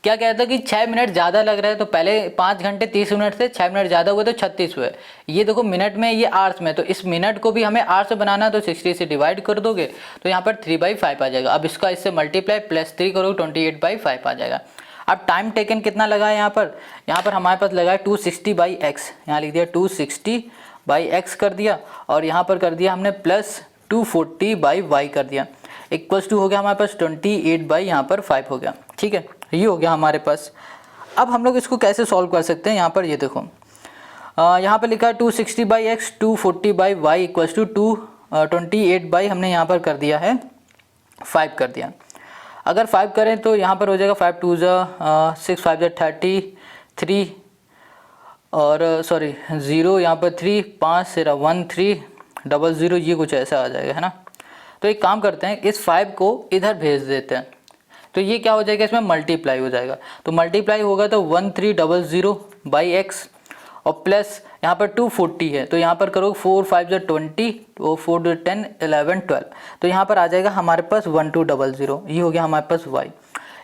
क्या कहता है कि 6 मिनट ज़्यादा लग रहा है, तो पहले 5 घंटे 30 मिनट से 6 मिनट ज़्यादा हुए तो 36 हुए, ये देखो मिनट में, ये आवर्स में, तो इस मिनट को भी हमें आवर्स से बनाना है, तो 60 से डिवाइड कर दोगे तो यहाँ पर 3/5 आ जाएगा। अब इसका इससे मल्टीप्लाई +3 करोगे 28/5 आ जाएगा। अब टाइम टेकन कितना लगा है यहाँ पर हमारे पास लगा है 260 बाई एक्स, यहाँ लिख दिया 260 बाई एक्स कर दिया, और यहाँ पर कर दिया हमने +240 बाई वाई कर दिया, इक्वल्स टू हो गया हमारे पास 28 बाई यहाँ पर 5 हो गया, ठीक है, ये हो गया हमारे पास। अब हम लोग इसको कैसे सॉल्व कर सकते हैं, यहाँ पर ये देखो, यहाँ पर लिखा है 260 by x 240 by y equals to 228 by हमने यहाँ पर कर दिया है 5 कर दिया। अगर 5 करें तो यहाँ पर हो जाएगा 5 2 6 5 33 और सॉरी 0 यहाँ पर 3 5 से 1 3 00, ये कुछ ऐसा आ जाएगा, है ना। तो एक काम करते हैं, इस 5 को इधर भेज देते हैं, तो ये क्या हो जाएगा, इसमें मल्टीप्लाई हो जाएगा, तो मल्टीप्लाई होगा तो 1300 बाई एक्स और प्लस यहाँ पर 240 है, तो यहाँ पर करो 4 5 20 और 4 10 11 12, तो यहाँ पर आ जाएगा हमारे पास 1200, ये हो गया हमारे पास y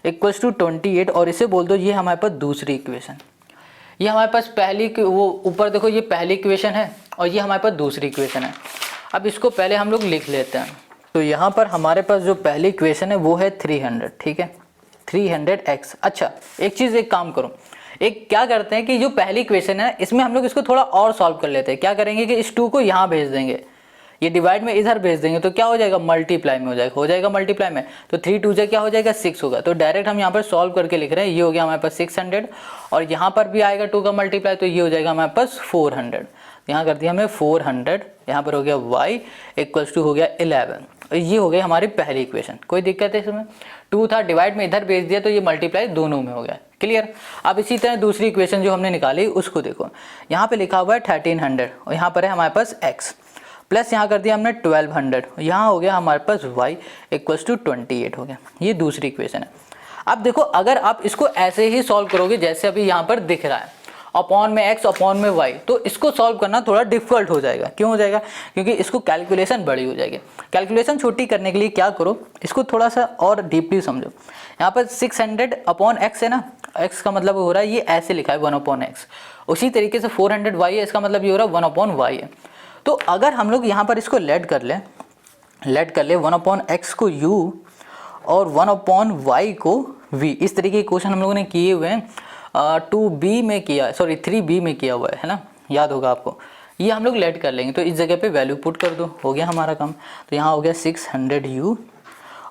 इक्वल्स टू 28, और इसे बोल दो ये हमारे पास दूसरी इक्वेशन, ये हमारे पास पहली, वो ऊपर देखो ये पहली इक्वेशन है और ये हमारे पास दूसरी इक्वेशन है। अब इसको पहले हम लोग लिख लेते हैं, तो यहाँ पर हमारे पास जो पहली इक्वेशन है वो है 300, ठीक है, 300x। अच्छा एक चीज़, एक काम करो, एक क्या करते हैं कि जो पहली इक्वेशन है इसमें हम लोग इसको थोड़ा और सॉल्व कर लेते हैं। क्या करेंगे कि इस 2 को यहाँ भेज देंगे, ये डिवाइड में इधर भेज देंगे, तो क्या हो जाएगा मल्टीप्लाई में हो जाएगा मल्टीप्लाई में, तो 3 2 क्या हो जाएगा 6 होगा, तो डायरेक्ट हम यहाँ पर सॉल्व करके लिख रहे हैं, ये हो गया हमारे पास 600, और यहाँ पर भी आएगा 2 का मल्टीप्लाई, तो ये हो जाएगा हमारे पास 400, यहाँ कर दिया हमने 400, यहाँ पर हो गया y इक्वल्स टू हो गया 11, ये हो गई हमारी पहली इक्वेशन। कोई दिक्कत है इसमें, 2 था डिवाइड में इधर भेज दिया तो ये मल्टीप्लाई दोनों में हो गया, क्लियर। अब इसी तरह दूसरी इक्वेशन जो हमने निकाली उसको देखो, यहाँ पे लिखा हुआ है 1300 और यहाँ पर है हमारे पास x, प्लस यहाँ कर दिया हमने 1200, यहाँ हो गया हमारे पास y इक्वल्स टू 28 हो गया, ये दूसरी इक्वेशन है। अब देखो अगर आप इसको ऐसे ही सॉल्व करोगे जैसे अभी यहाँ पर दिख रहा है, अपॉन में x अपॉन में y, तो इसको सॉल्व करना थोड़ा डिफिकल्ट हो जाएगा। क्यों हो जाएगा, क्योंकि इसको कैलकुलेशन बड़ी हो जाएगी। कैलकुलेशन छोटी करने के लिए क्या करो, इसको थोड़ा सा और डीपली समझो। यहाँ पर 600 अपॉन x है ना, x का मतलब हो रहा है ये ऐसे लिखा है 1/x, उसी तरीके से 400 y है, इसका मतलब ये हो रहा है 1/y है। तो अगर हम लोग यहाँ पर इसको लेट कर ले 1/x को u और 1/y को v, इस तरीके के क्वेश्चन हम लोगों ने किए हुए हैं 2b में किया, सॉरी 3b में किया हुआ है ना, याद होगा आपको। ये हम लोग लेट कर लेंगे, तो इस जगह पे वैल्यू पुट कर दो, हो गया हमारा काम। तो यहाँ हो गया 600u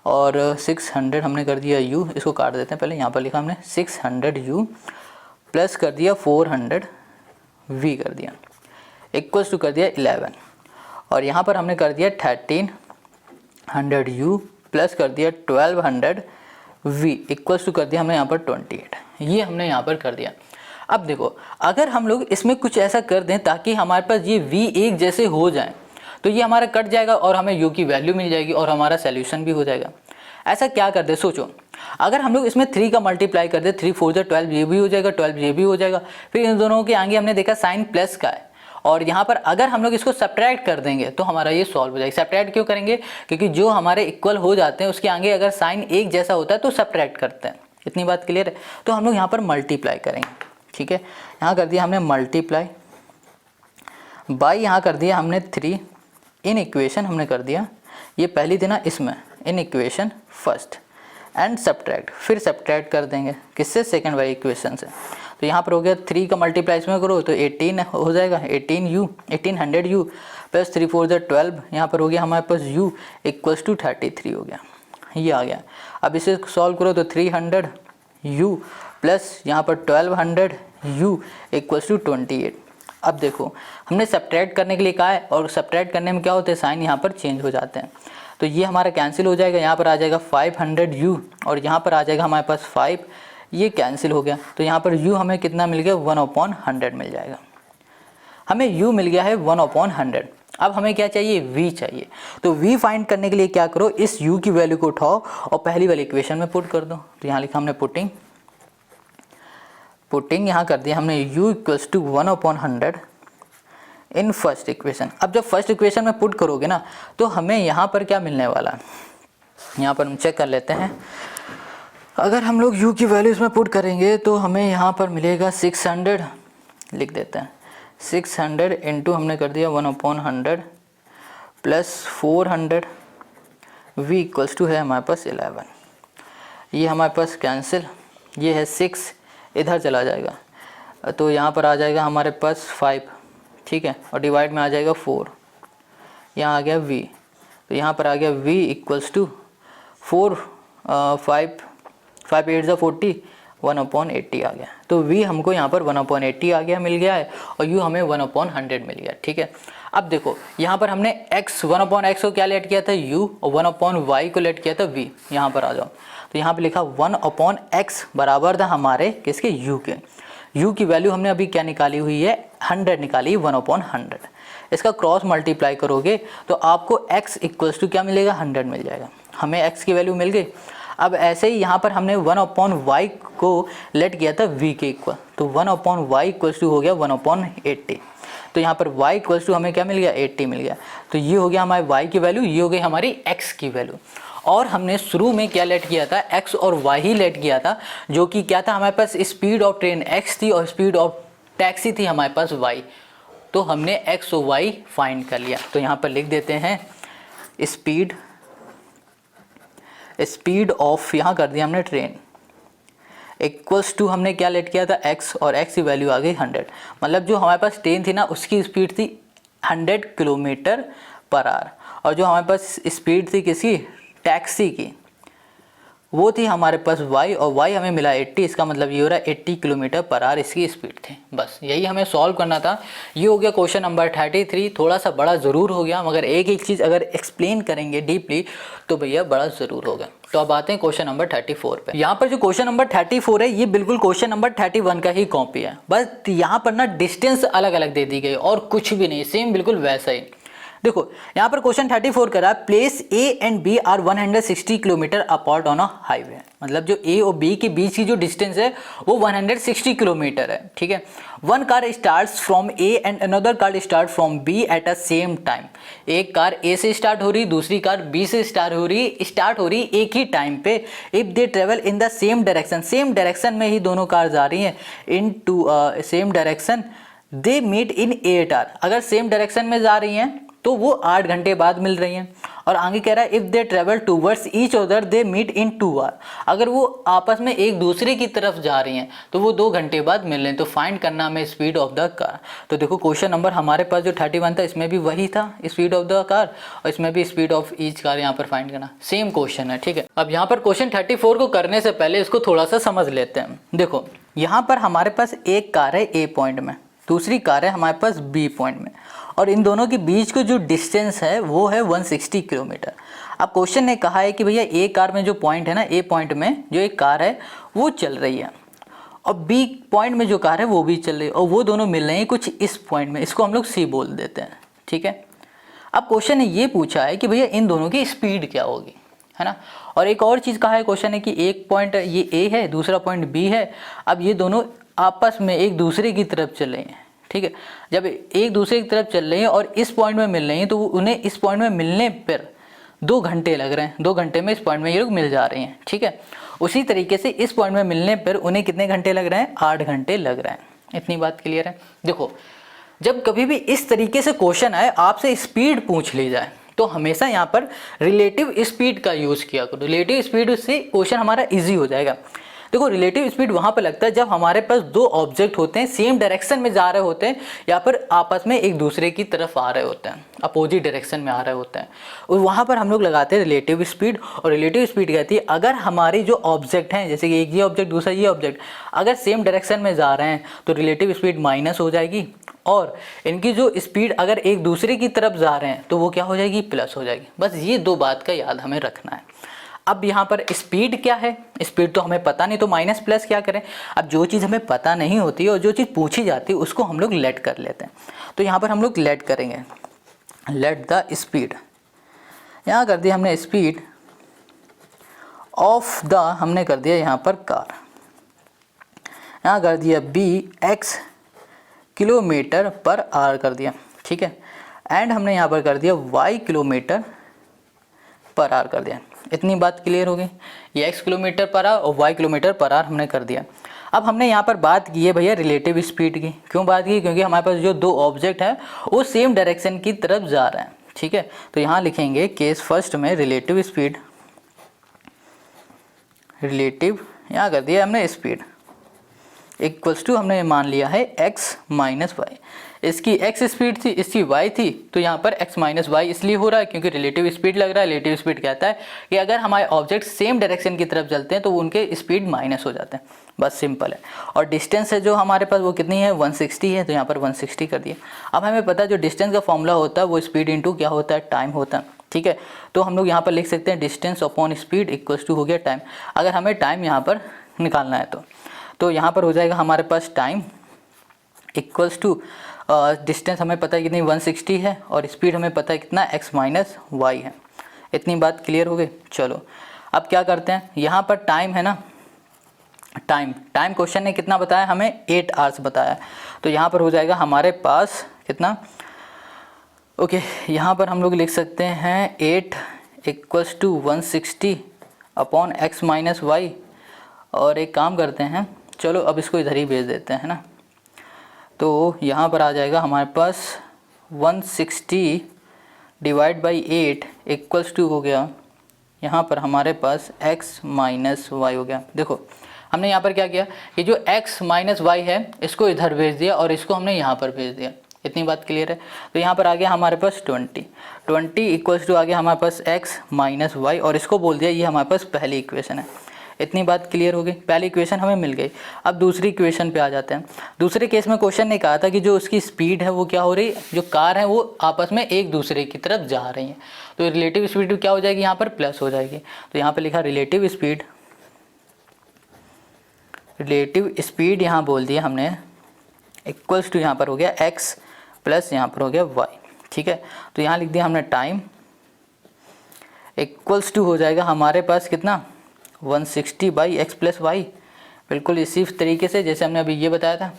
और 600 हमने कर दिया u, इसको काट देते हैं पहले, यहाँ पर लिखा हमने 600u प्लस कर दिया 400v कर दिया इक्वल्स टू कर दिया 11, और यहाँ पर हमने कर दिया 1300u प्लस कर दिया 1200v इक्वल्स टू कर दिया हमने यहाँ पर 28, ये हमने यहाँ पर कर दिया। अब देखो अगर हम लोग इसमें कुछ ऐसा कर दें ताकि हमारे पास ये v एक जैसे हो जाए, तो ये हमारा कट जाएगा और हमें यू की वैल्यू मिल जाएगी और हमारा सोल्यूशन भी हो जाएगा। ऐसा क्या कर दे, सोचो अगर हम लोग इसमें 3 का मल्टीप्लाई कर दे, 3 4 जा 12, ये भी हो जाएगा, 12 ये भी हो जाएगा। फिर इन दोनों के आगे हमने देखा साइन प्लस का है और यहाँ पर अगर हम लोग इसको सब्ट्रैक्ट कर देंगे तो हमारा ये सॉल्व हो जाएगा। सब्ट्रैक्ट क्यों करेंगे, क्योंकि जो हमारे इक्वल हो जाते हैं उसके आगे अगर साइन एक जैसा होता है तो सब्ट्रैक्ट करते हैं। इतनी बात क्लियर है। तो हम लोग यहाँ पर मल्टीप्लाई करेंगे, ठीक है। यहाँ कर दिया हमने मल्टीप्लाई बाई, यहाँ कर दिया हमने 3 इन इक्वेशन हमने कर दिया, ये पहली थी ना इसमें, in equation first and subtract, फिर सब्ट्रैक्ट कर देंगे किससे, सेकंड वाली इक्वेशन से। तो यहाँ पर हो गया 3 का मल्टीप्लाई इसमें करो तो 18 हो जाएगा, 1800 u प्लस 3 4 जा 12, यहाँ पर हो गया हमारे पास u इक्वल्स टू 33 हो गया, ये आ गया। अब इसे सॉल्व करो तो 300 u प्लस यहाँ पर 1200 u इक्वल्स टू 28। अब देखो हमने सब्ट्रैक्ट करने के लिए कहा है और सब्ट्रैक्ट करने में क्या होता है, साइन यहाँ पर चेंज हो जाते हैं। तो ये हमारा कैंसिल हो जाएगा, यहाँ पर आ जाएगा 500 u और यहाँ पर आ जाएगा हमारे पास 5, ये कैंसिल हो गया। तो यहाँ पर u हमें कितना मिल गया, 1/100 मिल जाएगा। हमें u मिल गया है 1/100। अब हमें क्या चाहिए, v चाहिए। तो v फाइंड करने के लिए क्या करो, इस u की वैल्यू को उठाओ और पहली वाली इक्वेशन में पुट कर दो। तो यहाँ लिखा हमने पुटिंग यहाँ कर दिया हमने u equals to 1/100 in first equation. अब जब फर्स्ट इक्वेशन में पुट करोगे ना तो हमें यहाँ पर क्या मिलने वाला है, यहाँ पर हम चेक कर लेते हैं। अगर हम लोग u की वैल्यू इसमें पुट करेंगे तो हमें यहाँ पर मिलेगा 600, लिख देते हैं 600 इंटू हमने कर दिया 1/100 प्लस 400, v इक्वल्स टू है हमारे पास 11। ये हमारे पास कैंसिल, ये है 6 इधर चला जाएगा तो यहाँ पर आ जाएगा हमारे पास 5, ठीक है, और डिवाइड में आ जाएगा 4, यहाँ आ गया v। तो यहाँ पर आ गया v इक्वल्स टू 4 5 8 40, 1/80 आ गया। तो v हमको यहाँ पर 1/80 आ गया, मिल गया है, और u हमें 1/100 मिल गया, ठीक है। अब देखो यहाँ पर हमने x 1/x को क्या लेट किया था, u, और 1/y को लेट किया था v। यहाँ पर आ जाओ तो यहाँ पे लिखा 1/x बराबर था हमारे किसके, u के। u की वैल्यू हमने अभी क्या निकाली हुई है, 100 निकाली, 1/100। इसका क्रॉस मल्टीप्लाई करोगे तो आपको x इक्वल्स टू क्या मिलेगा, 100 मिल जाएगा। हमें x की वैल्यू मिल गई। अब ऐसे ही यहाँ पर हमने 1/y को लेट किया था v के इक्वल, तो 1/y इक्वल्स टू हो गया 1/80। तो यहाँ पर y इक्वल्स टू हमें क्या मिल गया, 80 मिल गया। तो ये हो गया हमारे y की वैल्यू, ये हो गई हमारी x की वैल्यू। और हमने शुरू में क्या लेट किया था, x और y ही लेट किया था, जो कि क्या था, हमारे पास स्पीड ऑफ ट्रेन x थी और स्पीड ऑफ टैक्सी थी हमारे पास y। तो हमने x और y फाइंड कर लिया। तो यहाँ पर लिख देते हैं स्पीड ऑफ, यहाँ कर दिया हमने ट्रेन, इक्वल्स टू हमने क्या लेट किया था, x, और x की वैल्यू आ गई 100। मतलब जो हमारे पास ट्रेन थी ना उसकी स्पीड थी 100 किलोमीटर पर आवर, और जो हमारे पास स्पीड थी किसी टैक्सी की वो थी हमारे पास y, और y हमें मिला 80। इसका मतलब ये हो रहा है 80 किलोमीटर पर आवर इसकी स्पीड थी। बस यही हमें सॉल्व करना था। ये हो गया क्वेश्चन नंबर 33। थोड़ा सा बड़ा ज़रूर हो गया, मगर एक एक चीज़ अगर एक्सप्लेन करेंगे डीपली तो भैया बड़ा ज़रूर होगा। तो अब आते हैं क्वेश्चन नंबर 34 पे। यहाँ पर जो क्वेश्चन नंबर 34 है ये बिल्कुल क्वेश्चन नंबर 31 का ही कॉपी है, बस यहाँ पर ना डिस्टेंस अलग अलग दे दी गई और कुछ भी नहीं, सेम बिल्कुल वैसा ही। देखो यहाँ पर क्वेश्चन 34 कर रहा है, place A and B are 160 kilometre apart on a highway. मतलब जो ए और बी के बीच की जो डिस्टेंस है वो 160 किलोमीटर है, ठीक है। One car starts from A and another car start from B at a same time. एक कार ए से स्टार्ट हो रही, दूसरी कार बी से स्टार्ट हो रही एक ही टाइम पे। If they travel in the same direction, same direction में ही दोनों कार जा रही हैं, in to same direction, they meet in 8 hour. अगर सेम डायरेक्शन में जा रही हैं तो वो 8 घंटे बाद मिल रही हैं। और आगे कह रहा है if they travel towards each other they meet in 2 hour. अगर वो आपस में एक दूसरे की तरफ जा रही हैं तो वो 2 घंटे बाद मिल रहे हैं। तो फाइंड करना हमें स्पीड ऑफ द कार। तो देखो क्वेश्चन नंबर हमारे पास जो 31 था इसमें भी वही था, स्पीड ऑफ द कार, और इसमें भी स्पीड ऑफ ईच कार यहाँ पर फाइंड करना, सेम क्वेश्चन है, ठीक है। अब यहाँ पर क्वेश्चन 34 को करने से पहले इसको थोड़ा सा समझ लेते हैं। देखो यहाँ पर हमारे पास एक कार है ए पॉइंट में, दूसरी कार है हमारे पास बी पॉइंट में, और इन दोनों के बीच का जो डिस्टेंस है वो है 160 किलोमीटर। अब क्वेश्चन ने कहा है कि भैया ए कार में जो पॉइंट है ना, ए पॉइंट में जो एक कार है वो चल रही है, और बी पॉइंट में जो कार है वो भी चल रही है, और वो दोनों मिल रहे हैं कुछ इस पॉइंट में। इसको हम लोग सी बोल देते हैं, ठीक है। अब क्वेश्चन ने ये पूछा है कि भैया इन दोनों की स्पीड क्या होगी, है ना। और एक और चीज़ कहा है क्वेश्चन ने कि एक पॉइंट ये ए है, दूसरा पॉइंट बी है। अब ये दोनों आपस में एक दूसरे की तरफ चल रहे हैं, ठीक है। जब एक दूसरे की तरफ चल रही हैं और इस पॉइंट में मिल रही हैं तो उन्हें इस पॉइंट में मिलने पर 2 घंटे लग रहे हैं, 2 घंटे में इस पॉइंट में ये लोग मिल जा रहे हैं, ठीक है। उसी तरीके से इस पॉइंट में मिलने पर उन्हें कितने घंटे लग रहे हैं, 8 घंटे लग रहे हैं। इतनी बात क्लियर है। देखो जब कभी भी इस तरीके से क्वेश्चन आए, आपसे स्पीड पूछ ली जाए, तो हमेशा यहाँ पर रिलेटिव स्पीड का यूज़ किया करो। रिलेटिव स्पीड से क्वेश्चन हमारा इजी हो जाएगा। देखो रिलेटिव स्पीड वहाँ पर लगता है जब हमारे पास 2 ऑब्जेक्ट होते हैं, सेम डायरेक्शन में जा रहे होते हैं या फिर आपस में एक दूसरे की तरफ आ रहे होते हैं, अपोजिट डायरेक्शन में आ रहे होते हैं, और वहाँ पर हम लोग लगाते हैं रिलेटिव स्पीड। और रिलेटिव स्पीड कहती है अगर हमारी जो ऑब्जेक्ट हैं, जैसे कि एक ये ऑब्जेक्ट दूसरा ये ऑब्जेक्ट, अगर सेम डायरेक्शन में जा रहे हैं तो रिलेटिव स्पीड माइनस हो जाएगी, और इनकी जो स्पीड अगर एक दूसरे की तरफ जा रहे हैं तो वो क्या हो जाएगी, प्लस हो जाएगी। बस ये 2 बात का याद हमें रखना है। अब यहाँ पर स्पीड क्या है, स्पीड तो हमें पता नहीं, तो माइनस प्लस क्या करें। अब जो चीज़ हमें पता नहीं होती है और जो चीज़ पूछी जाती है उसको हम लोग लेट कर लेते हैं। तो यहाँ पर हम लोग लेट करेंगे, लेट द स्पीड। यहाँ कर दिया हमने स्पीड ऑफ द, हमने कर दिया यहाँ पर कार। यहाँ कर दिया bx किलोमीटर पर आवर कर दिया, ठीक है। एंड हमने यहाँ पर कर दिया y किलोमीटर पर आवर कर दिया। इतनी बात क्लियर हो गई। ये x किलोमीटर पर आवर और y किलोमीटर पर आवर हमने कर दिया। अब हमने यहाँ पर बात की है भैया रिलेटिव स्पीड की। क्यों बात की, क्योंकि हमारे पास जो 2 ऑब्जेक्ट हैं वो सेम डायरेक्शन की तरफ जा रहे हैं, ठीक है। तो यहाँ लिखेंगे केस फर्स्ट में रिलेटिव स्पीड, रिलेटिव यहाँ कर दिया हमने स्पीड इक्वल्स टू, हमने मान लिया है x माइनस वाई। इसकी x स्पीड थी, इसकी y थी, तो यहाँ पर x माइनस वाई इसलिए हो रहा है क्योंकि रिलेटिव स्पीड लग रहा है। रिलेटिव स्पीड कहता है कि अगर हमारे ऑब्जेक्ट सेम डायरेक्शन की तरफ चलते हैं तो उनके स्पीड माइनस हो जाते हैं, बस सिंपल है। और डिस्टेंस है जो हमारे पास वो कितनी है, 160 है, तो यहाँ पर 160 कर दिया। अब हमें पता है जो डिस्टेंस का फॉर्मूला होता है वो स्पीड इंटू क्या होता है, टाइम होता है, ठीक है। तो हम लोग यहाँ पर लिख सकते हैं distance upon speed equals to हो गया टाइम। अगर हमें टाइम यहाँ पर निकालना है तो यहाँ पर हो जाएगा हमारे पास टाइम इक्वल्स टू डिस्टेंस हमें पता है कितनी 160 है और स्पीड हमें पता है कितना x माइनस वाई है। इतनी बात क्लियर हो गई। चलो अब क्या करते हैं, यहाँ पर टाइम है ना, टाइम क्वेश्चन ने कितना बताया हमें, 8 आवर्स बताया। तो यहाँ पर हो जाएगा हमारे पास कितना, ओके यहाँ पर हम लोग लिख सकते हैं 8 equals to 160 upon x minus y. और एक काम करते हैं, चलो अब इसको इधर ही भेज देते हैं ना। तो यहाँ पर आ जाएगा हमारे पास 160 डिवाइड बाई 8 इक्वल्स टू हो गया यहाँ पर हमारे पास x माइनस वाई हो गया। देखो हमने यहाँ पर क्या किया कि जो x माइनस वाई है इसको इधर भेज दिया और इसको हमने यहाँ पर भेज दिया। इतनी बात क्लियर है। तो यहाँ पर आ गया हमारे पास 20 इक्वल्स टू आ गया हमारे पास x माइनस वाई और इसको बोल दिया ये हमारे पास पहली इक्वेशन है। इतनी बात क्लियर हो गई, पहली इक्वेशन हमें मिल गई। अब दूसरी इक्वेशन पे आ जाते हैं। दूसरे केस में क्वेश्चन ने कहा था कि जो उसकी स्पीड है वो क्या हो रही है, जो कार है वो आपस में एक दूसरे की तरफ जा रही हैं, तो रिलेटिव स्पीड क्या हो जाएगी, यहाँ पर प्लस हो जाएगी। तो यहाँ पर लिखा रिलेटिव स्पीड यहाँ बोल दिया हमने इक्वल्स टू यहाँ पर हो गया x प्लस यहाँ पर हो गया y, ठीक है। तो यहाँ लिख दिया हमने टाइम इक्वल्स टू हो जाएगा हमारे पास कितना 160 बाई एक्स प्लस वाई, बिल्कुल इसी तरीके से जैसे हमने अभी ये बताया था।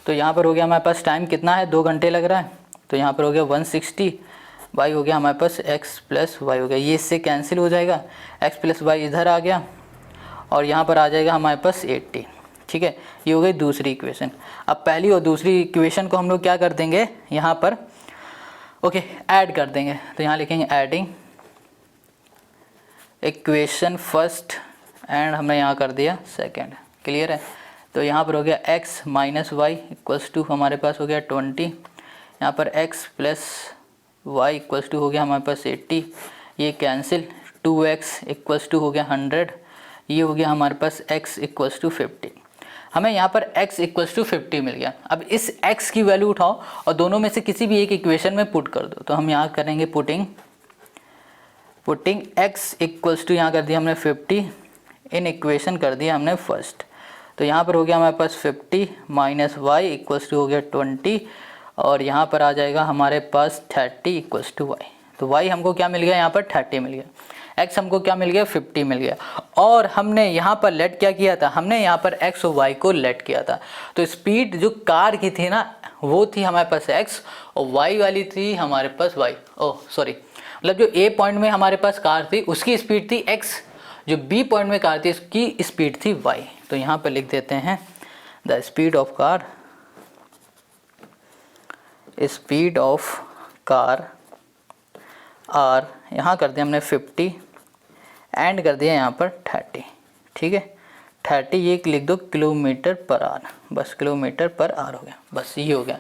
तो यहाँ पर हो गया हमारे पास टाइम कितना है, 2 घंटे लग रहा है, तो यहाँ पर हो गया 160 बाई हो गया हमारे पास x प्लस वाई हो गया। ये इससे कैंसिल हो जाएगा, x प्लस वाई इधर आ गया और यहाँ पर आ जाएगा हमारे पास 80, ठीक है। ये हो गई दूसरी इक्वेशन। अब पहली और दूसरी इक्वेशन को हम लोग क्या कर देंगे यहाँ पर, ओके ऐड कर देंगे। तो यहाँ लिखेंगे एडिंग इक्वेशन फर्स्ट एंड हमने यहाँ कर दिया सेकंड, क्लियर है। तो यहाँ पर हो गया x minus y equals to हमारे पास हो गया 20, यहाँ पर x plus y equals to हो गया हमारे पास 80, ये कैंसिल, 2x इक्वल्स टू हो गया 100, ये हो गया हमारे पास x इक्वल्स टू 50। हमें यहाँ पर x इक्वल्स टू 50 मिल गया। अब इस x की वैल्यू उठाओ और दोनों में से किसी भी एक इक्वेशन में पुट कर दो। तो हम यहाँ करेंगे पुटिंग x इक्वल्स टू यहाँ कर दिया हमने 50 इन इक्वेशन कर दिया हमने फर्स्ट। तो यहाँ पर हो गया हमारे पास 50 माइनस वाई इक्वल्स टू हो गया 20 और यहाँ पर आ जाएगा हमारे पास 30 इक्वल्स टू वाई। तो वाई हमको क्या मिल गया, यहाँ पर 30 मिल गया। एक्स हमको क्या मिल गया, 50 मिल गया। और हमने यहाँ पर लेट क्या किया था, हमने यहाँ पर एक्स और वाई को लेट किया था। तो स्पीड जो कार की थी ना वो थी हमारे पास एक्स, और वाई वाली थी हमारे पास वाई, ओह सॉरी, मतलब जो ए पॉइंट में हमारे पास कार थी उसकी स्पीड थी एक्स, जो बी पॉइंट में कार थी उसकी स्पीड थी वाई। तो यहाँ पर लिख देते हैं the speed of car, speed of car are, यहाँ कर दिया हमने 50 एंड कर दिया यहाँ पर 30, ठीक है। 30 ये लिख दो किलोमीटर पर आर, बस किलोमीटर पर आर हो गया, बस ये हो गया।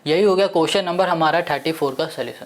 यही हो गया क्वेश्चन नंबर हमारा 34 का सलूशन।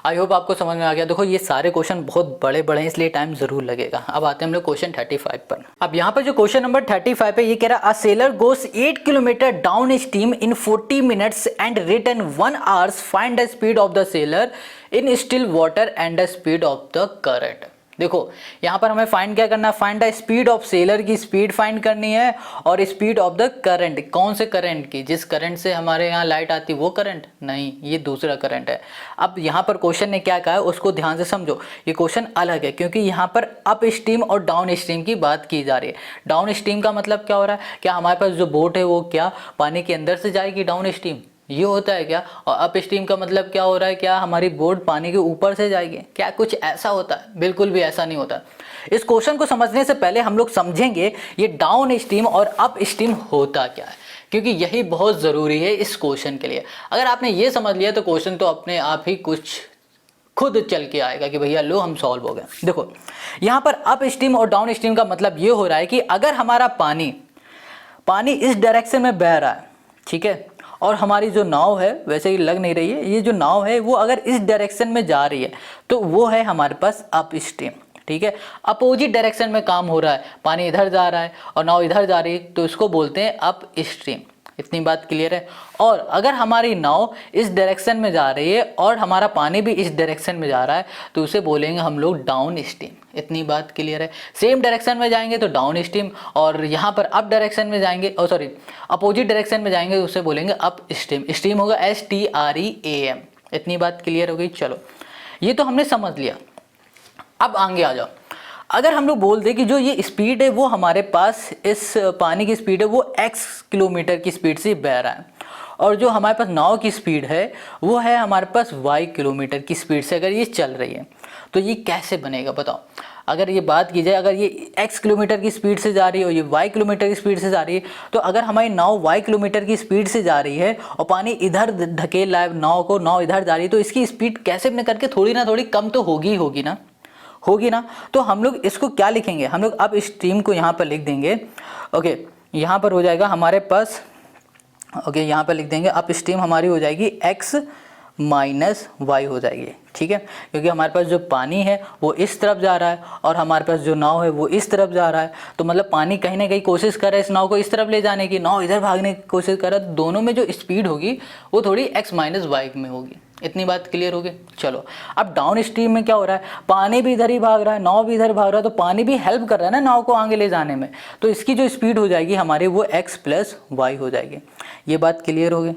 आई होप आपको समझ में आ गया। देखो ये सारे क्वेश्चन बहुत बड़े बड़े हैं इसलिए टाइम जरूर लगेगा। अब आते हैं हम लोग क्वेश्चन 35 पर। अब यहाँ पर जो क्वेश्चन नंबर 35 है ये कह रहा है a seller goes 8 kilometre down stream in 40 minutes and return 1 hours, find the speed of the seller in still water and the speed of the current. देखो यहाँ पर हमें फाइंड क्या करना है, find the speed of seller की speed find करनी है और स्पीड ऑफ द करंट, कौन से करंट की, जिस करंट से हमारे यहाँ लाइट आती वो करंट नहीं, ये दूसरा करंट है। अब यहाँ पर क्वेश्चन ने क्या कहा है उसको ध्यान से समझो, ये क्वेश्चन अलग है क्योंकि यहाँ पर अप स्ट्रीम और डाउन स्ट्रीम की बात की जा रही है। डाउन स्ट्रीम का मतलब क्या हो रहा है, क्या हमारे पास जो बोट है वो क्या पानी के अंदर से जाएगी डाउन स्ट्रीम, ये होता है क्या। और अप स्ट्रीम का मतलब क्या हो रहा है, क्या हमारी बोट पानी के ऊपर से जाएगी, क्या कुछ ऐसा होता है, बिल्कुल भी ऐसा नहीं होता। इस क्वेश्चन को समझने से पहले हम लोग समझेंगे ये डाउन स्ट्रीम और अप स्ट्रीम होता क्या है, क्योंकि यही बहुत ज़रूरी है इस क्वेश्चन के लिए। अगर आपने ये समझ लिया तो क्वेश्चन तो अपने आप ही कुछ खुद चल के आएगा कि भैया लो हम सॉल्व हो गए। देखो यहाँ पर अप स्ट्रीम और डाउन स्ट्रीम का मतलब ये हो रहा है कि अगर हमारा पानी इस डायरेक्शन में बह रहा है, ठीक है, और हमारी जो नाव है वैसे ही लग नहीं रही है, ये जो नाव है वो अगर इस डायरेक्शन में जा रही है तो वो है हमारे पास अप स्ट्रीम, ठीक है। अपोजिट डायरेक्शन में काम हो रहा है, पानी इधर जा रहा है और नाव इधर जा रही है तो इसको बोलते हैं अप स्ट्रीम। इतनी बात क्लियर है। और अगर हमारी नाव इस डायरेक्शन में जा रही है और हमारा पानी भी इस डायरेक्शन में जा रहा है तो उसे बोलेंगे हम लोग डाउन स्ट्रीम। इतनी बात क्लियर है। सेम डायरेक्शन में जाएंगे तो डाउन स्ट्रीम, और यहाँ पर अप डायरेक्शन में जाएंगे, और सॉरी अपोजिट डायरेक्शन में जाएंगे तो उसे बोलेंगे अप स्ट्रीम। स्ट्रीम होगा STREAM। इतनी बात क्लियर हो गई। चलो ये तो हमने समझ लिया। अब आगे आ जाओ। अगर हम लोग बोल दें कि जो ये स्पीड है वो हमारे पास इस पानी की स्पीड है वो x किलोमीटर की स्पीड से बह रहा है, और जो हमारे पास नाव की स्पीड है वो है हमारे पास y किलोमीटर की स्पीड से अगर ये चल रही है, तो ये कैसे बनेगा बताओ। अगर ये बात की जाए, अगर ये x किलोमीटर की स्पीड से जा रही है और ये y किलोमीटर की स्पीड से जा रही है, तो अगर हमारी नाव y किलोमीटर की स्पीड से जा रही है और पानी इधर धकेल रहा है नाव को, नाव इधर जा रही है, तो इसकी स्पीड कैसे भी करके थोड़ी ना थोड़ी कम तो होगी ना। तो हम लोग इसको क्या लिखेंगे, हम लोग अब स्ट्रीम को यहाँ पर लिख देंगे। ओके यहाँ पर हो जाएगा हमारे पास, ओके यहाँ पर लिख देंगे अप स्ट्रीम हमारी हो जाएगी x माइनस वाई हो जाएगी, ठीक है, क्योंकि हमारे पास जो पानी है वो इस तरफ जा रहा है और हमारे पास जो नाव है वो इस तरफ जा रहा है। तो मतलब पानी कहीं ना कहीं कोशिश कर रहा है इस नाव को इस तरफ ले जाने की, नाव इधर भागने की कोशिश कर रहा है। दोनों में जो स्पीड होगी वो थोड़ी x माइनस वाई में होगी। इतनी बात क्लियर हो गई। चलो अब डाउन स्ट्रीम में क्या हो रहा है, पानी भी इधर ही भाग रहा है, नाव भी इधर भाग रहा है, तो पानी भी हेल्प कर रहा है ना नाव को आगे ले जाने में, तो इसकी जो स्पीड हो जाएगी हमारी वो x प्लस वाई हो जाएगी। ये बात क्लियर हो गई।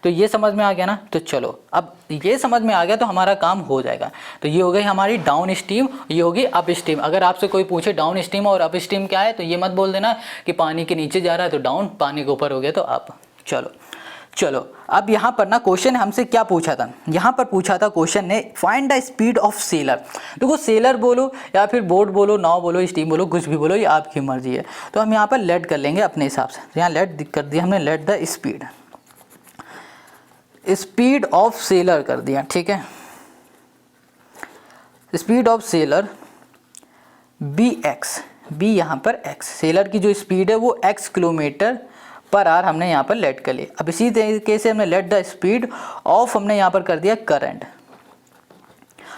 तो ये समझ में आ गया ना। तो चलो अब ये समझ में आ गया तो हमारा काम हो जाएगा। तो ये हो गई हमारी डाउन स्ट्रीम, ये होगी अप स्ट्रीम। अगर आपसे कोई पूछे डाउन स्ट्रीम और अप स्ट्रीम क्या है तो ये मत बोल देना कि पानी के नीचे जा रहा है तो डाउन, पानी के ऊपर हो गया तो अप। चलो अब यहाँ पर ना क्वेश्चन हमसे क्या पूछा था, यहाँ पर पूछा था क्वेश्चन ने find the speed of seller. देखो सेलर बोलो या फिर बोट बोलो, नाव बोलो, स्टीम बोलो, कुछ भी बोलो, ये आपकी मर्जी है। तो हम यहाँ पर लेट कर लेंगे अपने हिसाब से। तो यहाँ लेट कर दिया हमने, let the speed of seller कर दिया, ठीक है। स्पीड ऑफ सेलर बी यहाँ पर x, सेलर की जो स्पीड है वो x किलोमीटर पर आवर हमने यहाँ पर लेट कर लिया। अब इसी तरीके से हमने लेट द स्पीड ऑफ हमने यहाँ पर कर दिया करंट।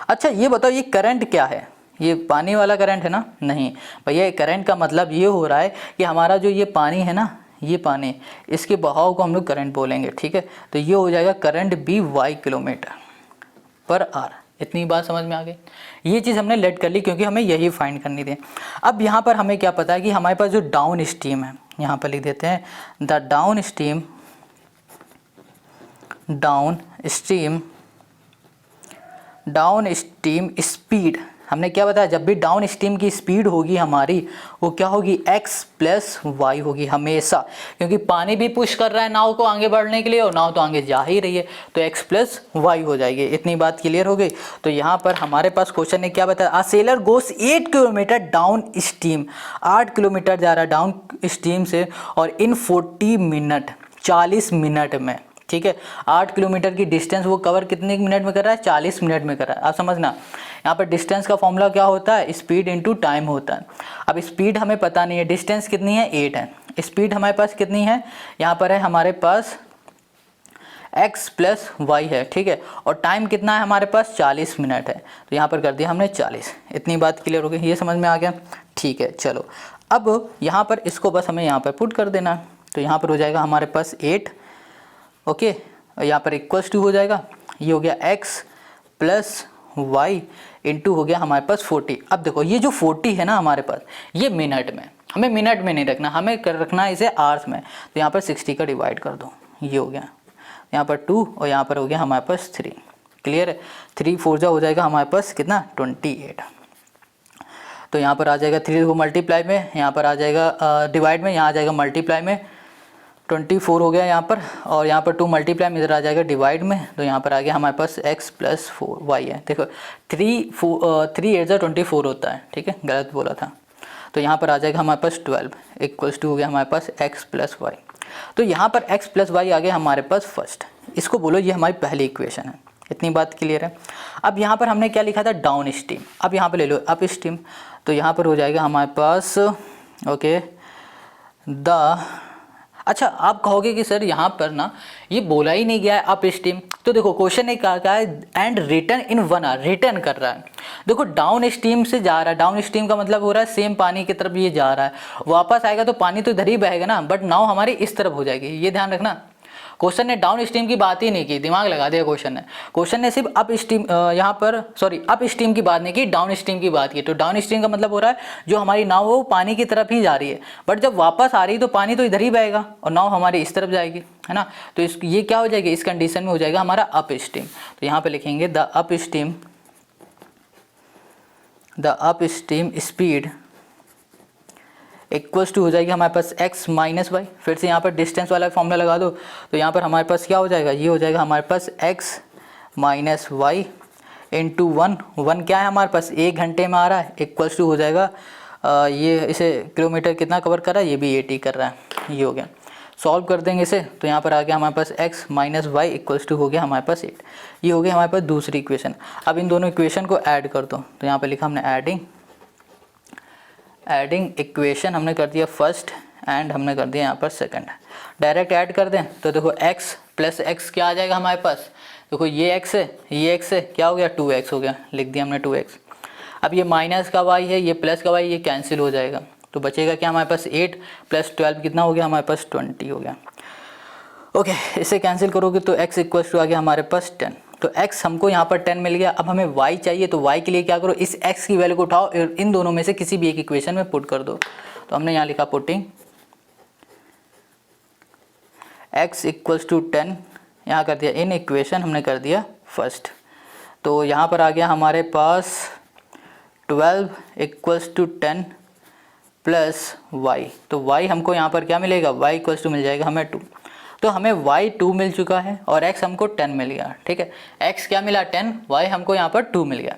अच्छा ये बताओ ये करंट क्या है, ये पानी वाला करंट है ना? नहीं भैया, करंट का मतलब ये हो रहा है कि हमारा जो ये पानी है ना, ये पानी, इसके बहाव को हम लोग करंट बोलेंगे, ठीक है। तो ये हो जाएगा current be y kilometre per hour. इतनी बात समझ में आ गई। ये चीज़ हमने लेट कर ली क्योंकि हमें यही फाइंड करनी थी। अब यहाँ पर हमें क्या पता है कि हमारे पास जो डाउन स्ट्रीम है, यहाँ पर लिख देते हैं the down stream down stream speed, हमने क्या बताया, जब भी डाउन स्ट्रीम की स्पीड होगी हमारी वो क्या होगी, x प्लस वाई होगी हमेशा, क्योंकि पानी भी पुश कर रहा है नाव को आगे बढ़ने के लिए और नाव तो आगे जा ही रही है, तो x प्लस वाई हो जाएगी। इतनी बात क्लियर हो गई। तो यहाँ पर हमारे पास क्वेश्चन ने क्या बताया, a seller goes 8 kilometre down stream, 8 kilometre जा रहा है डाउन स्ट्रीम से, और इन 40 मिनट में, ठीक है, 8 किलोमीटर की डिस्टेंस वो कवर कितने मिनट में कर रहा है, 40 मिनट में कर रहा है। आप समझना, यहाँ पर डिस्टेंस का फॉर्मूला क्या होता है, स्पीड इनटू टाइम होता है। अब स्पीड हमें पता नहीं है, डिस्टेंस कितनी है, 8 है, स्पीड हमारे पास कितनी है, यहाँ पर है हमारे पास x प्लस वाई है, ठीक है, और टाइम कितना है हमारे पास, 40 मिनट है, तो यहाँ पर कर दिया हमने 40। इतनी बात क्लियर हो गई, ये समझ में आ गया, ठीक है। चलो अब यहाँ पर इसको बस हमें यहाँ पर पुट कर देना, तो यहाँ पर हो जाएगा हमारे पास 8, ओके, यहाँ पर इक्वल्स टू हो जाएगा, ये हो गया x प्लस वाई इंटू हो गया हमारे पास 40। अब देखो ये जो 40 है ना हमारे पास, ये मिनट में, हमें मिनट में नहीं रखना, हमें रखना है इसे आवर्स में, तो यहाँ पर 60 का डिवाइड कर दो, ये हो गया, यहाँ पर 2 और यहाँ पर हो गया हमारे पास 3, क्लियर है, 3 4 जा हो जाएगा हमारे पास कितना, 28। तो यहाँ पर आ जाएगा 3 को मल्टीप्लाई में, यहाँ पर आ जाएगा डिवाइड में, यहाँ आ जाएगा मल्टीप्लाई में, 24 हो गया यहाँ पर, और यहाँ पर 2 मल्टीप्लाई में इधर आ जाएगा डिवाइड में, तो यहाँ पर आ गया हमारे पास x प्लस 4 वाई है। देखो 3 8 24 होता है, ठीक है, गलत बोला था, तो यहाँ पर आ जाएगा हमारे पास 12 इक्वल्स टू हो गया हमारे पास x प्लस वाई। तो यहाँ पर x प्लस वाई आ गया हमारे पास फर्स्ट, इसको बोलो ये हमारी पहली इक्वेशन है। इतनी बात क्लियर है। अब यहाँ पर हमने क्या लिखा था, डाउन स्ट्रीम, अब यहाँ पर ले लो अप स्ट्रीम, तो यहाँ पर हो जाएगा हमारे पास ओके अच्छा आप कहोगे कि सर यहाँ पर ना ये बोला ही नहीं गया है अप स्ट्रीम, तो देखो क्वेश्चन ने कहा है and return in 1 hour, return कर रहा है। देखो डाउन स्ट्रीम से जा रहा है, डाउन स्ट्रीम का मतलब हो रहा है सेम पानी की तरफ ये जा रहा है, वापस आएगा तो पानी तो इधर ही बहेगा ना, बट नाव हमारी इस तरफ हो जाएगी, ये ध्यान रखना। क्वेश्चन ने डाउन स्ट्रीम की बात ही नहीं की, दिमाग लगा दिया क्वेश्चन ने सिर्फ अप स्ट्रीम यहाँ पर सॉरी अप स्ट्रीम की बात नहीं की, डाउन स्ट्रीम की बात की। तो डाउन स्ट्रीम का मतलब हो रहा है जो हमारी नाव वो पानी की तरफ ही जा रही है, बट जब वापस आ रही है तो पानी तो इधर ही बहेगा और नाव हमारी इस तरफ जाएगी, है ना। तो ये क्या हो जाएगी, इस कंडीशन में हो जाएगा हमारा अप स्ट्रीम। तो यहाँ पे लिखेंगे the upstream speed equals to हो जाएगी हमारे पास x माइनस वाई, फिर से यहाँ पर डिस्टेंस वाला फॉर्मूला लगा दो, तो यहाँ पर हमारे पास क्या हो जाएगा, ये हो जाएगा हमारे पास x माइनस वाई इंटू 1 क्या है हमारे पास 1 घंटे में आ रहा है, इक्वल्स टू हो जाएगा ये इसे किलोमीटर कितना कवर कर रहा है, ये भी 80 कर रहा है, ये हो गया। सॉल्व कर देंगे इसे, तो यहाँ पर आ गया हमारे पास x minus y equals to हो गया हमारे पास 8, ये हो गया हमारे पास दूसरी इक्वेशन। अब इन दोनों इक्वेशन को ऐड कर दो, तो यहाँ पर लिखा हमने एडिंग इक्वेशन हमने कर दिया फर्स्ट एंड हमने कर दिया यहाँ पर सेकंड। डायरेक्ट ऐड कर दें तो देखो x प्लस एक्स क्या आ जाएगा हमारे पास, देखो ये x है ये x है, क्या हो गया 2x हो गया, लिख दिया हमने 2x। अब ये माइनस का y है, ये प्लस का y, ये कैंसिल हो जाएगा, तो बचेगा क्या हमारे पास 8 प्लस 12 कितना हो गया हमारे पास 20 हो गया। ओके इसे कैंसिल करोगे तो x इक्वल्स टू आ गया हमारे पास 10, तो x हमको यहाँ पर 10 मिल गया। अब हमें y चाहिए, तो y के लिए क्या करो, इस x की वैल्यू को उठाओ और इन दोनों में से किसी भी एक इक्वेशन में पुट कर दो। तो हमने यहाँ लिखा पुटिंग x इक्वल्स टू 10, यहाँ कर दिया इन इक्वेशन हमने कर दिया फर्स्ट, तो यहाँ पर आ गया हमारे पास 12 इक्वल्स टू 10 प्लस y, तो y हमको यहाँ पर क्या मिलेगा, y इक्वल्स टू मिल जाएगा हमें 2, तो हमें y 2 मिल चुका है और x हमको 10 मिल गया, ठीक है, x क्या मिला 10, y हमको यहाँ पर 2 मिल गया।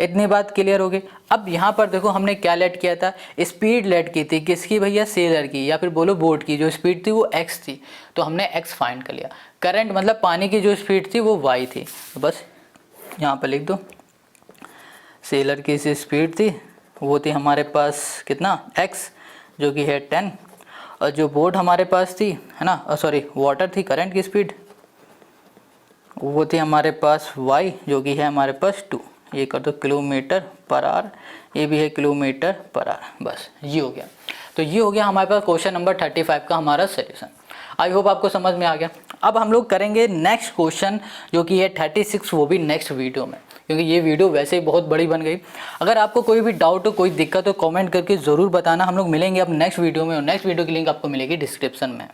इतनी बात क्लियर हो गई। अब यहाँ पर देखो हमने क्या लेट किया था, स्पीड लेट की थी, किसकी भैया, सेलर की, या फिर बोलो बोट की, जो स्पीड थी वो x थी, तो हमने x फाइंड कर लिया। करंट मतलब पानी की जो स्पीड थी वो y थी, तो बस यहाँ पर लिख दो सेलर की स्पीड थी वो थी हमारे पास कितना x जो कि है 10, और जो बोट हमारे पास थी है ना, सॉरी वाटर थी, करंट की स्पीड वो थी हमारे पास y जो कि है हमारे पास 2, ये कर दो किलोमीटर पर आवर, ये भी है किलोमीटर पर आवर, बस ये हो गया। तो ये हो गया हमारे पास क्वेश्चन नंबर 35 का हमारा सॉल्यूशन। आई होप आपको समझ में आ गया। अब हम लोग करेंगे नेक्स्ट क्वेश्चन जो कि है 36, वो भी नेक्स्ट वीडियो में, क्योंकि ये वीडियो वैसे ही बहुत बड़ी बन गई। अगर आपको कोई भी डाउट हो, कोई दिक्कत हो, कमेंट करके ज़रूर बताना। हम लोग मिलेंगे अब नेक्स्ट वीडियो में, और नेक्स्ट वीडियो की लिंक आपको मिलेगी डिस्क्रिप्शन में।